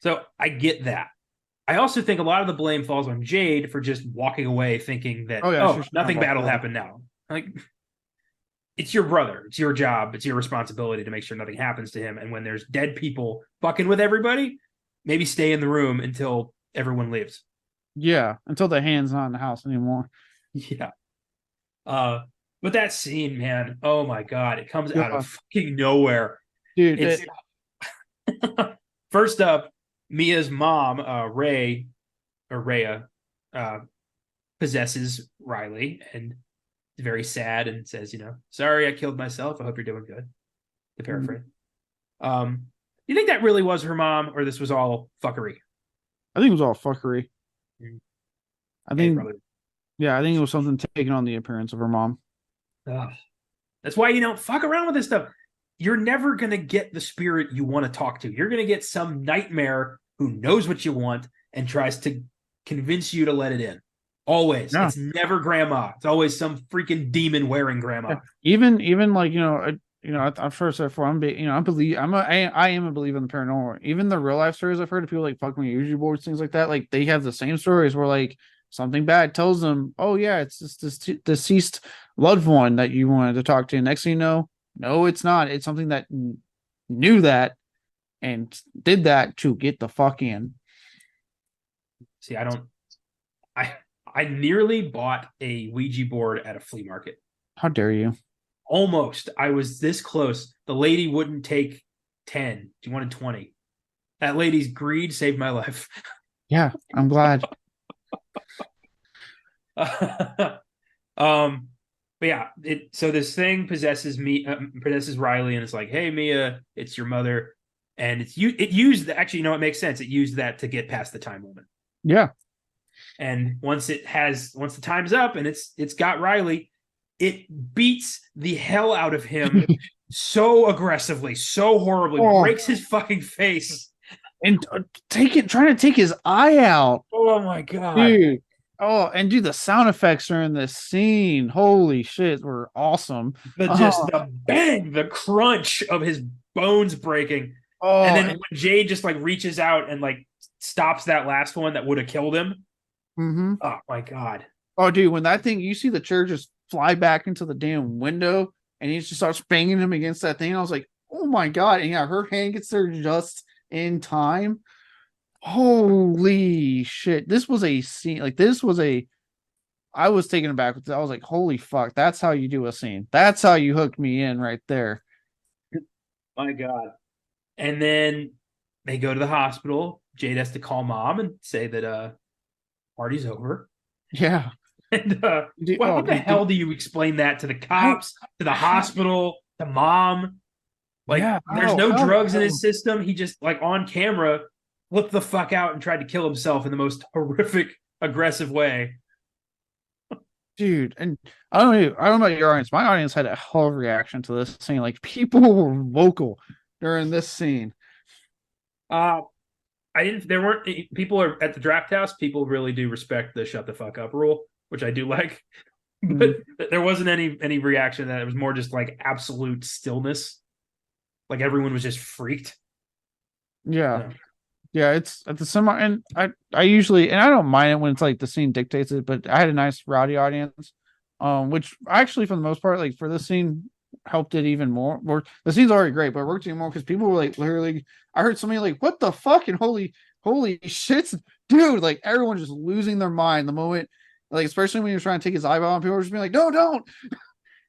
So I get that. I also think a lot of the blame falls on Jade for just walking away thinking that, nothing bad will happen now. Like, it's your brother. It's your job. It's your responsibility to make sure nothing happens to him. And when there's dead people fucking with everybody, maybe stay in the room until everyone leaves. Yeah, until the hand's not in the house anymore. Yeah. But that scene, man, oh my god, it comes out Yeah, of fucking nowhere. dude. It's first up, Mia's mom, Ray or Rhea, uh, possesses Riley and is very sad and says, sorry I killed myself. I hope you're doing good. To paraphrase. You think that really was her mom, or this was all fuckery? I think it was all fuckery. I Yeah, think, probably. yeah, I think it was something taking on the appearance of her mom. Ugh. That's why you don't fuck around with this stuff. You're never gonna get the spirit you want to talk to. You're gonna get some nightmare who knows what you want and tries to convince you to let it in. Always. Yeah. It's never grandma. It's always some freaking demon wearing grandma. Yeah. Even like I've first said before, I am a believer in the paranormal. Even the real life stories I've heard of people like fucking Ouija boards, things like that. Like they have the same stories where like something bad tells them, oh yeah, it's just this deceased loved one that you wanted to talk to. Next thing you know, no, it's not. It's something that knew that and did that to get the fuck in. See, I nearly bought a Ouija board at a flea market. How dare you? Almost. I was this close. The lady wouldn't take 10. She wanted 20. That lady's greed saved my life. Yeah, I'm glad. But yeah, so this thing possesses Riley, and it's like, hey Mia, it's your mother. And it used actually, it makes sense. It used that to get past the time limit. Yeah. And once the time's up and it's got Riley, it beats the hell out of him so aggressively, so horribly, breaks his fucking face. And trying to take his eye out. Oh my god. Dude. Oh, and dude, the sound effects during this scene, holy shit, were awesome. The bang, the crunch of his bones breaking. Oh, and then when Jade just like reaches out and like stops that last one that would have killed him. Mm-hmm. Oh my god. Oh, dude, when that thing, you see the chair just fly back into the damn window and he just starts banging him against that thing. I was like, oh my god. And yeah, her hand gets there just in time. Holy shit. This was a scene. I was taken aback with it. I was like, holy fuck. That's how you do a scene. That's how you hooked me in right there. My god. And then they go to the hospital. Jade has to call mom and say that party's over. Yeah. And what the hell do you explain that to the cops, to the hospital, to mom? Like, there's no drugs in his system. He just, like, on camera, flipped the fuck out and tried to kill himself in the most horrific, aggressive way. Dude, and I don't know about your audience. My audience had a hell of a reaction to this scene. Like, people were vocal during this scene. There weren't people are at the draft house. People really do respect the shut the fuck up rule, which I do like. But there wasn't any reaction to that. It was more just like absolute stillness. Like everyone was just freaked. Yeah. Yeah, it's at the semi, and I usually, and I don't mind it when it's like the scene dictates it, but I had a nice rowdy audience, which actually for the most part, like for this scene, helped it even more. The scene's already great, but it worked even more because people were like literally, I heard somebody like, "What the fuck?" and holy shits, dude! Like everyone just losing their mind the moment, like especially when you're trying to take his eyeball, and people were just being like, "No, don't!"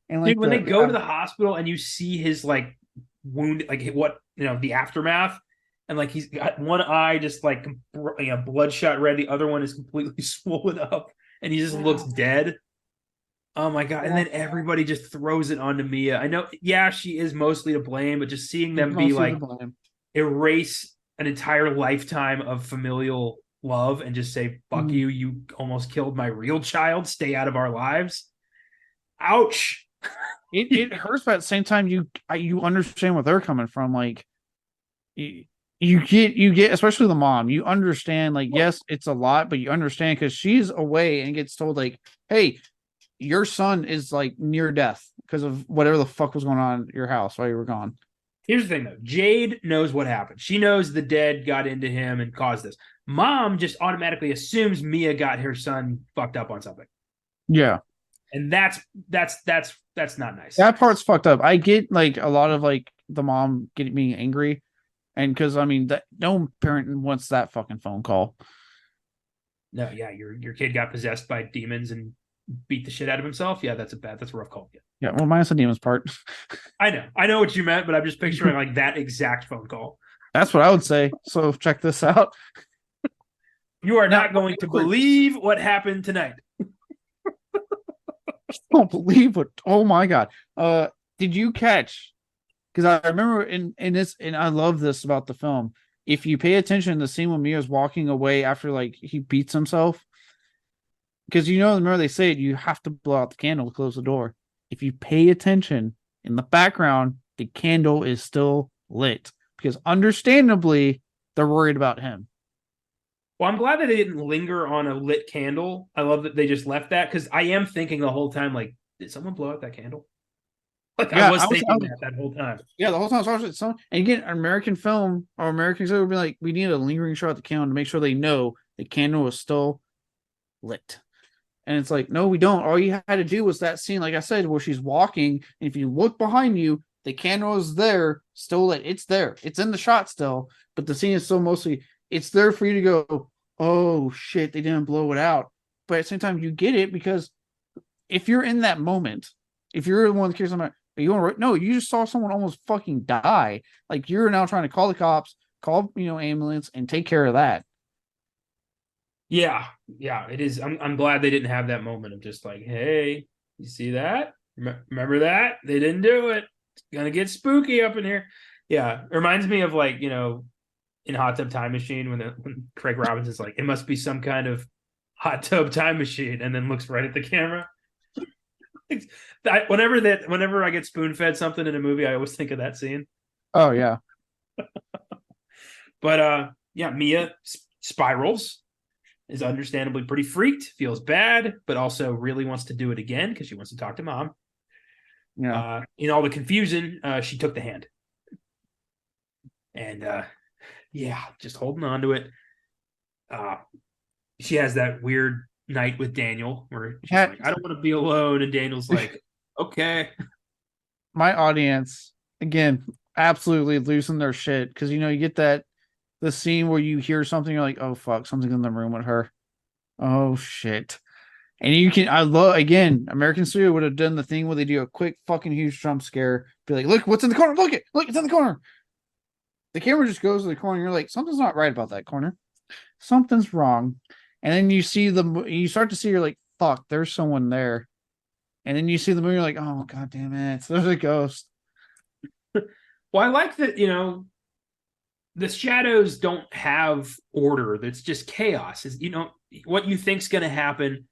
And like, dude, when they go to the hospital and you see his like wound, like what the aftermath. And like he's got one eye just like bloodshot red, the other one is completely swollen up, and he just looks dead. Oh my god! And then everybody just throws it onto Mia. I know, yeah, she is mostly to blame, but just seeing them be like erase an entire lifetime of familial love and just say "fuck you," you almost killed my real child. Stay out of our lives. Ouch! It hurts, but at the same time, you understand where they're coming from, like. You get especially the mom, you understand, like, yes, it's a lot, but you understand because she's away and gets told like, hey, your son is like near death because of whatever the fuck was going on at your house while you were gone. Here's the thing though, Jade knows what happened. She knows the dead got into him and caused this. Mom just automatically assumes Mia got her son fucked up on something. Yeah. And that's not nice. That part's fucked up. I get like a lot of like the mom being angry. And because I mean, that no parent wants that fucking phone call. No, yeah, your kid got possessed by demons and beat the shit out of himself. Yeah, that's a rough call. Yeah, well, minus the demons part. I know what you meant, but I'm just picturing like that exact phone call. That's what I would say. So check this out. You are Now, not going to believe what happened tonight. I don't believe what. Oh my god. Did you catch? Because I remember in this, and I love this about the film. If you pay attention to the scene when Mia's walking away after like he beats himself, because remember they say you have to blow out the candle to close the door. If you pay attention in the background, the candle is still lit because understandably they're worried about him. Well, I'm glad that they didn't linger on a lit candle. I love that they just left that because I am thinking the whole time, like, did someone blow out that candle? Like, yeah, I was thinking that whole time. Yeah, the whole time. And again, American film or American would be like, we need a lingering shot at the candle to make sure they know the candle is still lit. And it's like, no, we don't. All you had to do was that scene, like I said, where she's walking, and if you look behind you, the candle is there, still lit. It's there. It's in the shot still, but the scene is so mostly, it's there for you to go, oh shit, they didn't blow it out. But at the same time, you get it because if you're in that moment, if you're the one that cares about, no, you just saw someone almost fucking die. Like you're now trying to call the cops, call ambulance, and take care of that. Yeah, it is. I'm glad they didn't have that moment of just like, hey, you see that? Remember that? They didn't do it. It's gonna get spooky up in here. Yeah, it reminds me of like in Hot Tub Time Machine when Craig Robinson's like, it must be some kind of hot tub time machine, and then looks right at the camera. Whenever I get spoon fed something in a movie, I always think of that scene. Oh yeah. But yeah, Mia spirals, is understandably pretty freaked, feels bad, but also really wants to do it again because she wants to talk to mom. Yeah. In all the confusion, she took the hand. And yeah, just holding on to it. She has that weird night with Daniel where she's like, I don't want to be alone. And Daniel's like, okay. My audience, again, absolutely losing their shit because you get the scene where you hear something, you're like, oh fuck, something's in the room with her. Oh shit. And I love, again, American Studio would have done the thing where they do a quick fucking huge jump scare, be like, look, what's in the corner? Look, it's in the corner. The camera just goes to the corner, and you're like, something's not right about that corner. Something's wrong. And then you start to see, you're like, fuck, there's someone there. And then you see the movie, you're like, oh god damn it, there's a ghost. Well, I like that, the shadows don't have order. That's just chaos. What you think's going to happen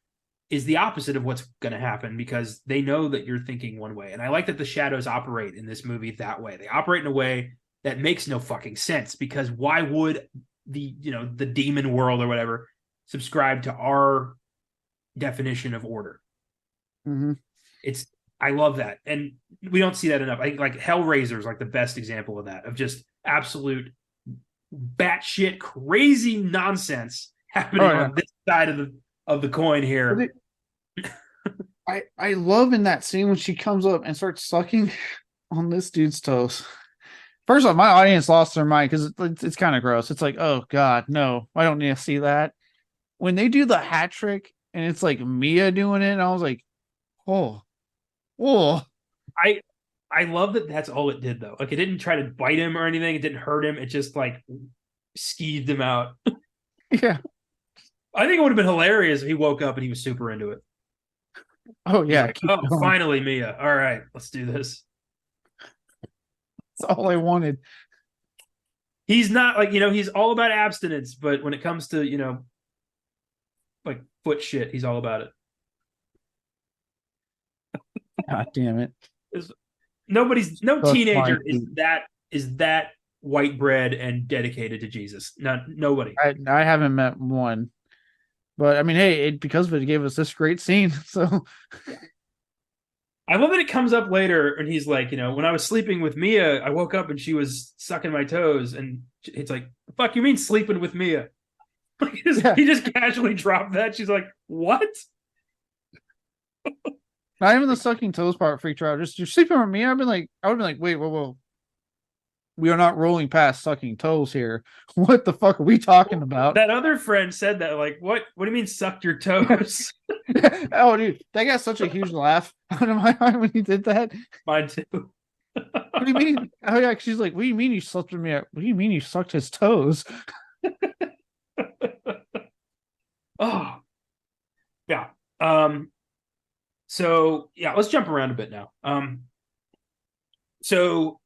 is the opposite of what's going to happen because they know that you're thinking one way. And I like that the shadows operate in this movie that way. They operate in a way that makes no fucking sense because why would the demon world or whatever subscribe to our definition of order? Mm-hmm. I love that. And we don't see that enough. I think like Hellraiser is like the best example of that, of just absolute batshit crazy nonsense happening on this side of the coin here. I love in that scene when she comes up and starts sucking on this dude's toes. First off, my audience lost their mind because it's kind of gross. It's like, oh god, no, I don't need to see that. When they do the hat trick and it's like Mia doing it, and I was like, oh. I love that that's all it did though. Like it didn't try to bite him or anything. It didn't hurt him. It just like skeeved him out. Yeah. I think it would have been hilarious if he woke up and he was super into it. Oh yeah. Like, finally, Mia. All right, let's do this. That's all I wanted. He's not like, he's all about abstinence, but when it comes to, like foot shit, he's all about it. God damn it. No teenager is that white bread and dedicated to Jesus. Nobody. I haven't met one. But I mean, hey, because of it gave us this great scene. So I love that it comes up later and he's like, when I was sleeping with Mia, I woke up and she was sucking my toes. And it's like, the fuck you mean sleeping with Mia? He just casually dropped that. She's like, what? Not even the sucking toes part freaked her out. Just you're sleeping with me. I would have been like, wait, whoa. we are not rolling past sucking toes here. What the fuck are we talking about? That other friend said that, like, what do you mean sucked your toes? Oh, dude, that got such a huge laugh out of my eye when he did that. Mine too. What do you mean? Oh yeah, she's like, what do you mean you slept with me? What do you mean you sucked his toes? Oh, yeah. So yeah, let's jump around a bit now. So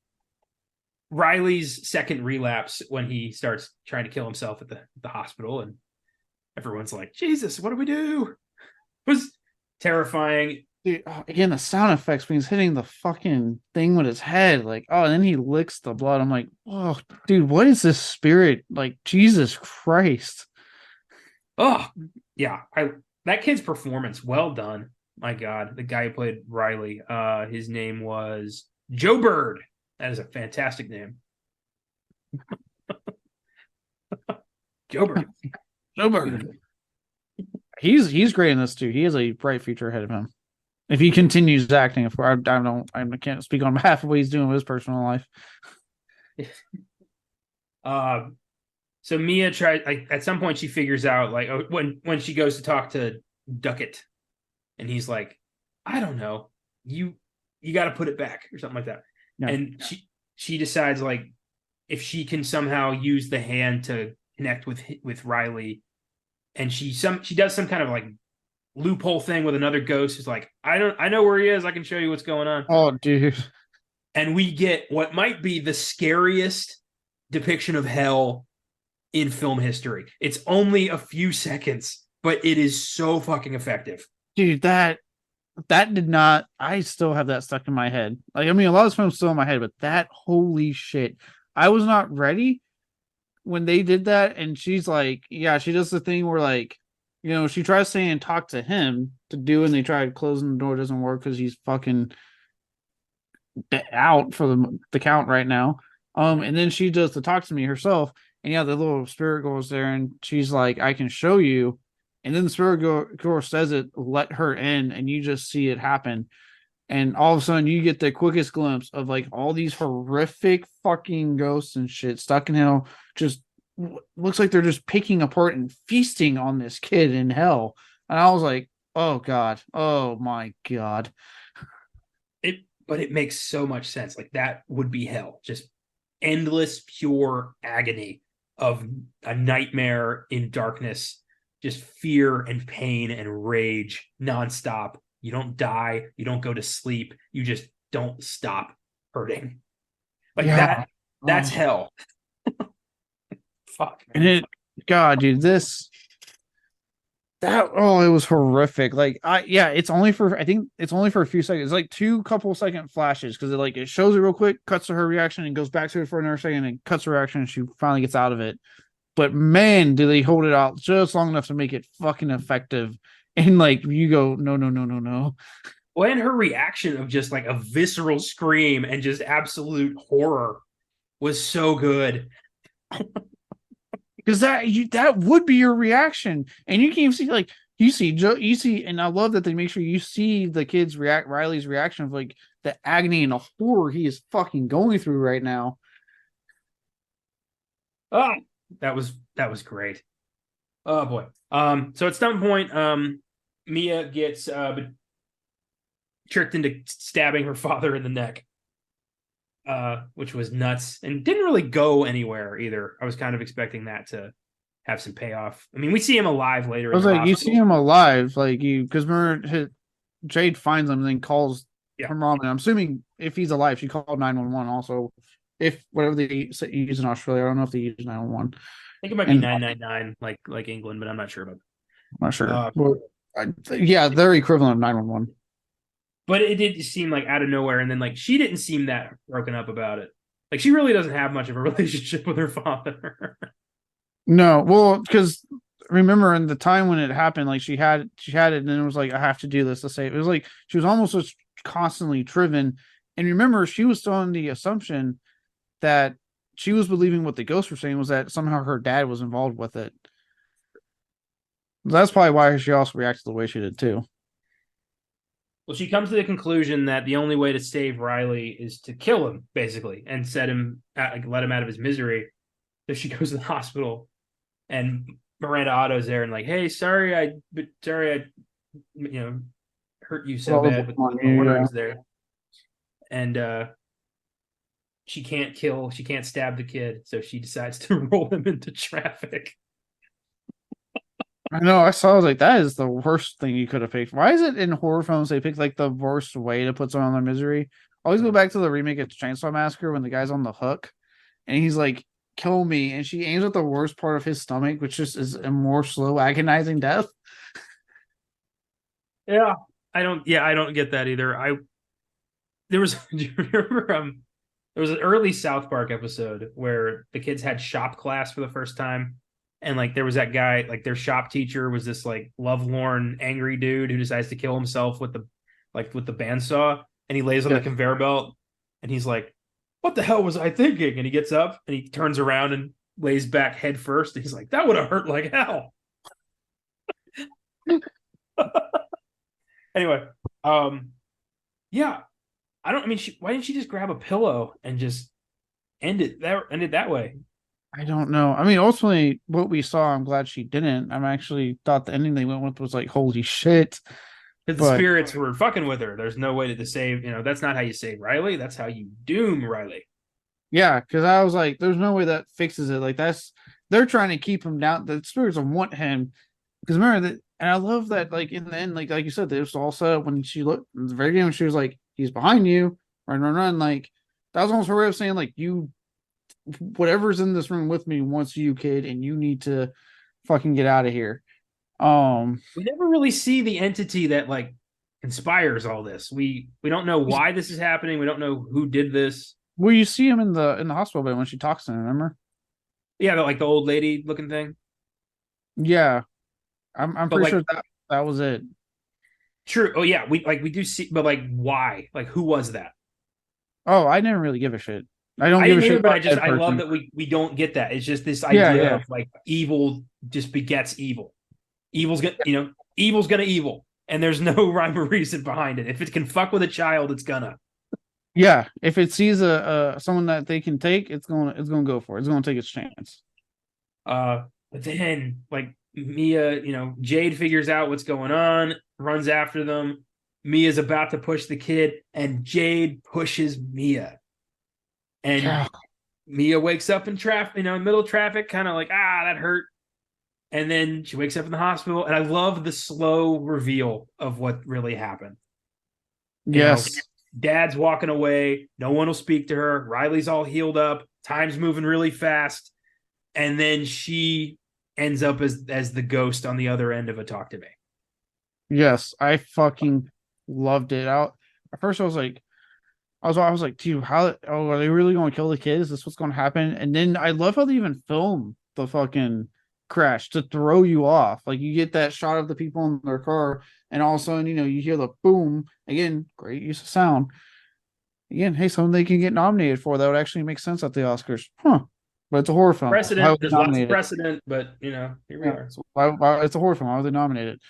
Riley's second relapse when he starts trying to kill himself at the hospital, and everyone's like, Jesus, what do we do? It was terrifying. Dude, again, the sound effects when he's hitting the fucking thing with his head, like, oh, and then he licks the blood. I'm like, oh, dude, what is this spirit? Like, Jesus Christ. Oh, yeah. That kid's performance, well done. My God, the guy who played Riley, his name was Joe Bird. That is a fantastic name. Joe Bird. Joe Bird. He's great in this too. He has a bright future ahead of him. If he continues acting, of course, I can't speak on behalf of what he's doing with his personal life. So Mia tried, like, at some point she figures out, like, when she goes to talk to Duckett, and he's like, I don't know, you got to put it back or something like that. Yeah. And she decides, like, if she can somehow use the hand to connect with Riley, and she does some kind of like loophole thing with another ghost who's like, I know where he is, I can show you what's going on. Oh, dude. And we get what might be the scariest depiction of hell in film history. It's only a few seconds, but it is so fucking effective. Dude, that did not, I still have that stuck in my head. Like, I mean, a lot of this film's still in my head, but that, holy shit. I was not ready when they did that, and she's like, yeah, she does the thing where, like, you know, she tries saying talk to him to do, and they try closing the door, doesn't work because he's fucking out for the count right now. And then she does the talk to me herself, and yeah, the little spirit goes there, and she's like, I can show you. And then the spirit girl says it, let her in, and you just see it happen. And all of a sudden, you get the quickest glimpse of, like, all these horrific fucking ghosts and shit stuck in hell. Just looks like they're just picking apart and feasting on this kid in hell. And I was like, oh God, oh my God. But it makes so much sense. Like, that would be hell. Just endless, pure agony of a nightmare in darkness. Just fear and pain and rage nonstop. You don't die. You don't go to sleep. You just don't stop hurting. Like, yeah. That's hell. Fuck. And God, dude, it was horrific. Like, it's only for, I think it's only for a few seconds. It's like two couple second flashes, because it shows it real quick, cuts to her reaction, and goes back to it for another second, and cuts her reaction, and she finally gets out of it. But man, do they hold it out just long enough to make it fucking effective. And, like, you go, no. Well, and her reaction of just, like, a visceral scream and just absolute horror was so good. Because that would be your reaction. And you can even see, like, you see, and I love that they make sure you see the kids Riley's reaction of, like, the agony and the horror he is fucking going through right now. Oh, that was great. Oh boy. So at some point, Mia gets tricked into stabbing her father in the neck, which was nuts and didn't really go anywhere either. I was kind of expecting that to have some payoff. I mean, we see him alive later. I was like, you see him alive, like, because remember, Jade finds him and then calls her mom. And I'm assuming if he's alive, she called 911 also. If whatever they use in Australia, I don't know if they use 911. I think it might be 999, like England, but I'm not sure about that. I'm not sure. Yeah, they're equivalent of 911. But it did seem like out of nowhere, and then, like, she didn't seem that broken up about it. Like, she really doesn't have much of a relationship with her father. No, well, because remember in the time when it happened, like, she had it, and then it was like, I have to do this to save. It was like she was almost just constantly driven. And remember, she was still on the assumption that she was believing what the ghosts were saying was that somehow her dad was involved with it. That's probably why she also reacted the way she did too. Well, she comes to the conclusion that the only way to save Riley is to kill him, basically, and let him out of his misery. So she goes to the hospital, and Miranda Otto's there, and like, hey, sorry, I hurt you so bad with the words there, and she can't stab the kid, so she decides to roll him into traffic. I know. I saw. I was like, that is the worst thing you could have picked. Why is it in horror films they pick like the worst way to put someone on their misery? Always go back to the remake of Chainsaw Massacre when the guy's on the hook and he's like, "Kill me," and she aims at the worst part of his stomach, which just is a more slow, agonizing death. Yeah, I don't get that either. There was do you remember there was an early South Park episode where the kids had shop class for the first time, and like there was that guy, like their shop teacher was this like lovelorn angry dude who decides to kill himself with the bandsaw, and he lays on the conveyor belt, and he's like, what the hell was I thinking? And he gets up and he turns around and lays back head first, and he's like, that would have hurt like hell. Anyway, yeah, why didn't she just grab a pillow and just end it that way? I don't know. I mean, ultimately, what we saw, I'm glad she didn't. I'm actually thought the ending they went with was like, holy shit. Because the spirits were fucking with her. There's no way to save, that's not how you save Riley. That's how you doom Riley. Yeah, because I was like, there's no way that fixes it. Like, they're trying to keep him down. The spirits want him. Because remember that, and I love that, like, in the end, like you said, it was all set up when she looked in the very game, she was like, he's behind you, run. Like, that was almost her way of saying, like, whatever's in this room with me wants you, kid, and you need to fucking get out of here. We never really see the entity that like inspires all this. We don't know why this is happening. We don't know who did this. Well, you see him in the hospital bed when she talks to him, remember? Yeah, like the old lady looking thing. Yeah. I'm pretty sure that was it. True. Oh yeah, we do see, but like why? Like who was that? Oh, I didn't really give a shit. I don't give a shit. But I love that we don't get that. It's just this idea of like evil just begets evil. Evil's gonna evil, and there's no rhyme or reason behind it. If it can fuck with a child, it's gonna. Yeah, if it sees someone that they can take, it's gonna go for it. It's gonna take its chance. But then like Mia, Jade figures out what's going on, runs after them. Mia's about to push the kid, and Jade pushes Mia. And Mia wakes up in traffic, middle of traffic, kind of like, that hurt. And then she wakes up in the hospital, and I love the slow reveal of what really happened. Yes. Dad's walking away. No one will speak to her. Riley's all healed up. Time's moving really fast. And then she ends up as the ghost on the other end of a talk to me. Yes, I fucking loved it. At first I was like, dude, are they really going to kill the kid? Is this what's going to happen? And then I love how they even film the fucking crash to throw you off. Like you get that shot of the people in their car, and all of a sudden, you hear the boom again. Great use of sound. Again, hey, something they can get nominated for that would actually make sense at the Oscars, huh? But it's a horror film. Precedent. There's lots of precedent, but here we are. So why it's a horror film? Why would they nominate it?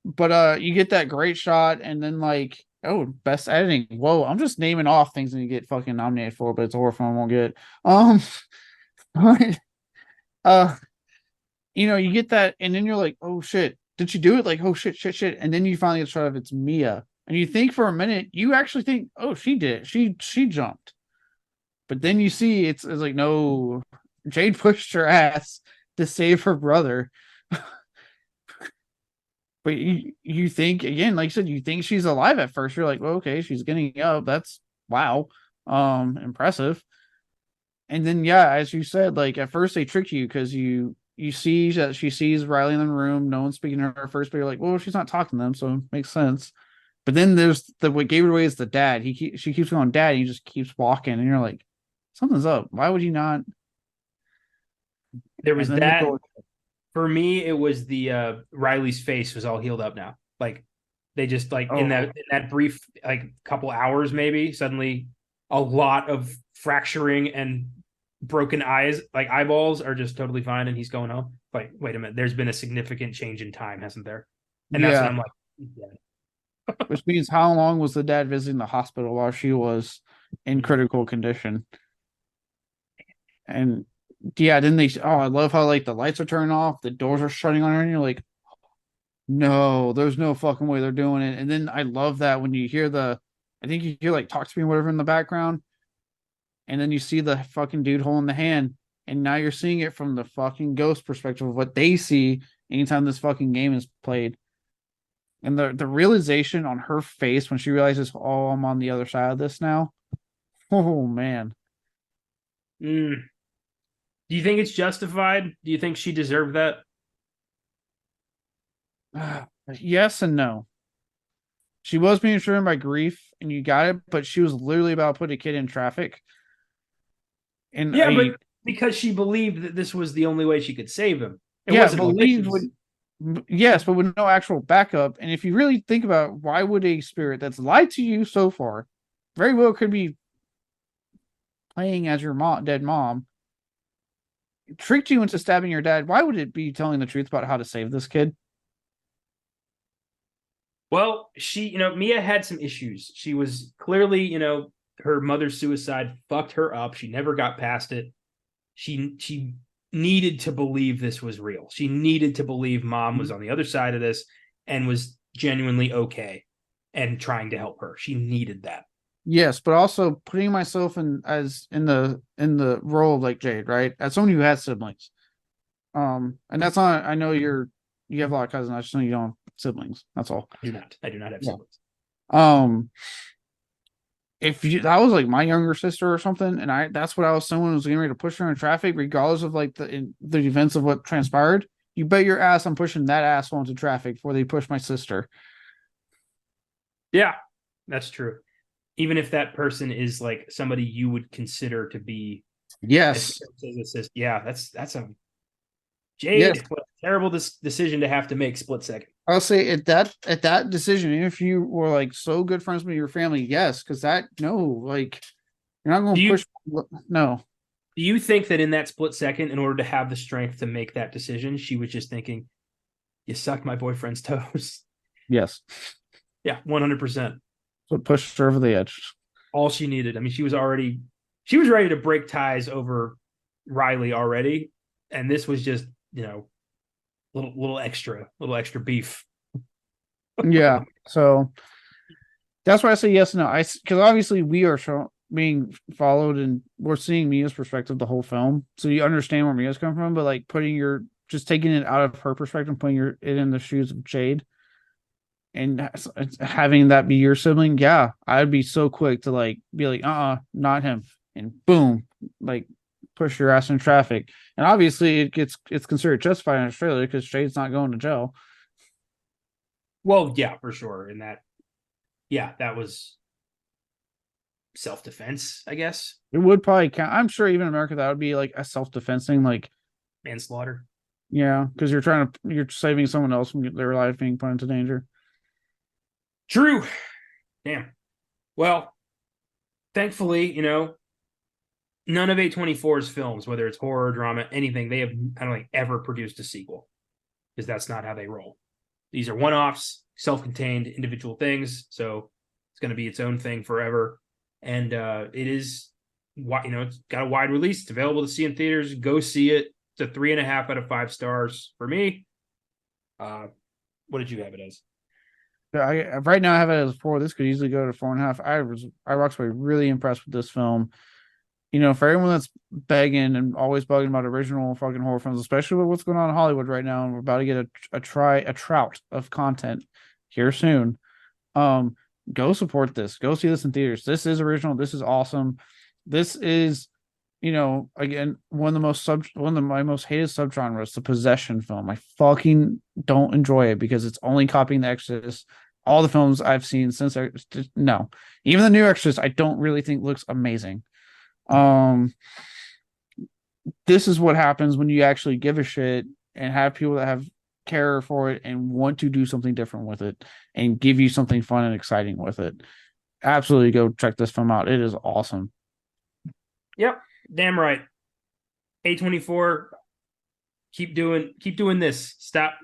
But you get that great shot, and then like, oh, best editing. Whoa, I'm just naming off things that you get fucking nominated for, but it's a horror film. I won't get. You get that, and then you're like, oh shit, did she do it? Like, oh shit, and then you finally get a shot of it's Mia, and you think for a minute, you actually think, oh, she did it. She jumped, but then you see it's like, no, Jade pushed her ass to save her brother. But you think, again, like you said, you think she's alive at first. You're like, well, okay, she's getting up. That's wow, impressive. And then, yeah, as you said, like at first they trick you because you see that she sees Riley in the room. No one's speaking to her first, but you're like, well, she's not talking to them, so it makes sense. But then there's what gave it away is the dad. She keeps going, dad, and he just keeps walking, and you're like, something's up. Why would you not? There was that. For me, it was the Riley's face was all healed up now. Like they just like in that brief like couple hours, maybe suddenly a lot of fracturing and broken eyeballs are just totally fine, and he's going home. Like, wait a minute, there's been a significant change in time, hasn't there? And that's when I'm like, he's dead. Which means how long was the dad visiting the hospital while she was in critical condition? And yeah, then they I love how like the lights are turning off, the doors are shutting on her, and you're like, no, there's no fucking way they're doing it. And then I love that when you hear I think you hear like talk to me, whatever in the background, and then you see the fucking dude holding the hand, and now you're seeing it from the fucking ghost perspective of what they see anytime this fucking game is played. And the realization on her face when she realizes, oh, I'm on the other side of this now. Oh man. Mm. Do you think it's justified? Do you think she deserved that? Yes and no. She was being driven by grief, and you got it, but she was literally about to put a kid in traffic. And Yeah, but because she believed that this was the only way she could save him. It yeah, wasn't believed malicious. yes, but with no actual backup. And if you really think about it, why would a spirit that's lied to you so far very well could be playing as your dead mom, tricked you into stabbing your dad? Why would it be telling the truth about how to save this kid? Well, Mia had some issues. She was clearly, her mother's suicide fucked her up. She never got past it. She needed to believe this was real. She needed to believe mom was on the other side of this and was genuinely okay and trying to help her. She needed that. Yes, but also putting myself in the role of like Jade, right? As someone who has siblings. And that's not I know you have a lot of cousins, I just know you don't have siblings. That's all. I do not. I do not have Yeah. siblings. Um if you that was like my younger sister or something, and that's what I was someone was getting ready to push her in traffic, regardless of like the events of what transpired. You bet your ass I'm pushing that asshole into traffic before they push my sister. Yeah, that's true. Even if that person is like somebody you would consider to be as Yes. assist. Yeah, that's a Yes. Jade. What a terrible decision to have to make split second. I'll say at that decision, if you were like so good friends with your family, yes, because that no, like you're not going Do to you push. No, do you think that in that split second, in order to have the strength to make that decision, she was just thinking, "You sucked my boyfriend's toes." yes, Yeah, 100%. so pushed her over the edge. All she needed. I mean, she was ready to break ties over Riley already, and this was just little extra beef. Yeah, so that's why I say yes and no. Because obviously we are being followed, and we're seeing Mia's perspective the whole film, so you understand where Mia's coming from. But like just taking it out of her perspective, putting it in the shoes of Jade, and having that be your sibling, yeah, I'd be so quick to like be like, not him, and boom, like push your ass in traffic. And obviously, it's considered justified in Australia because Jade's not going to jail. Well, yeah, for sure. And that was self defense, I guess. It would probably count. I'm sure even in America that would be like a self defense thing, like Manslaughter. yeah, because you're saving someone else from their life being put into danger. True. Damn. Well, thankfully, none of A24's films, whether it's horror, drama, anything, they have, I don't think, ever produced a sequel because that's not how they roll. These are one offs, self contained, individual things. So it's going to be its own thing forever. And it is, it's got a wide release. It's available to see in theaters. Go see it. It's a 3.5 out of 5 stars for me. What did you have it as? Right now I have it as 4. This could easily go to 4.5. I walked away really impressed with this film. For everyone that's begging and always bugging about original fucking horror films, especially with what's going on in Hollywood right now, and we're about to get a trout of content here soon. Go support this. Go see this in theaters. This is original. This is awesome. This is, again, one of my most hated subgenres, the possession film. I fucking don't enjoy it because it's only copying The Exorcist. All the films I've seen since no, even the new Exorcist, I don't really think looks amazing. This is what happens when you actually give a shit and have people that have care for it and want to do something different with it and give you something fun and exciting with it. Absolutely go check this film out. It is awesome. Yep, damn right. A24, keep doing this. Stop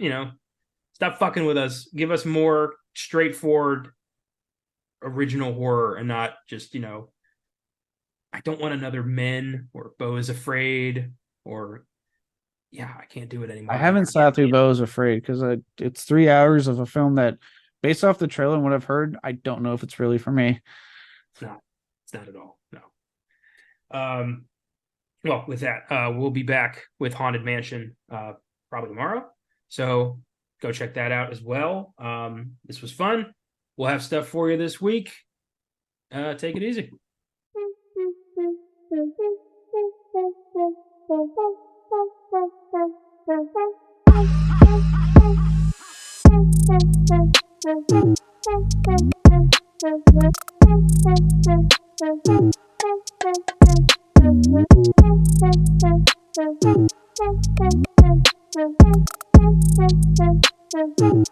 fucking with us. Give us more straightforward original horror and not just, I don't want another Men or Beau is Afraid or I can't do it anymore. I haven't sat through Beau is Afraid because it's 3 hours of a film that, based off the trailer and what I've heard, I don't know if it's really for me. It's not at all. No. Well, with that, we'll be back with Haunted Mansion probably tomorrow. So go check that out as well. This was fun. We'll have stuff for you this week. Take it easy. Thank you.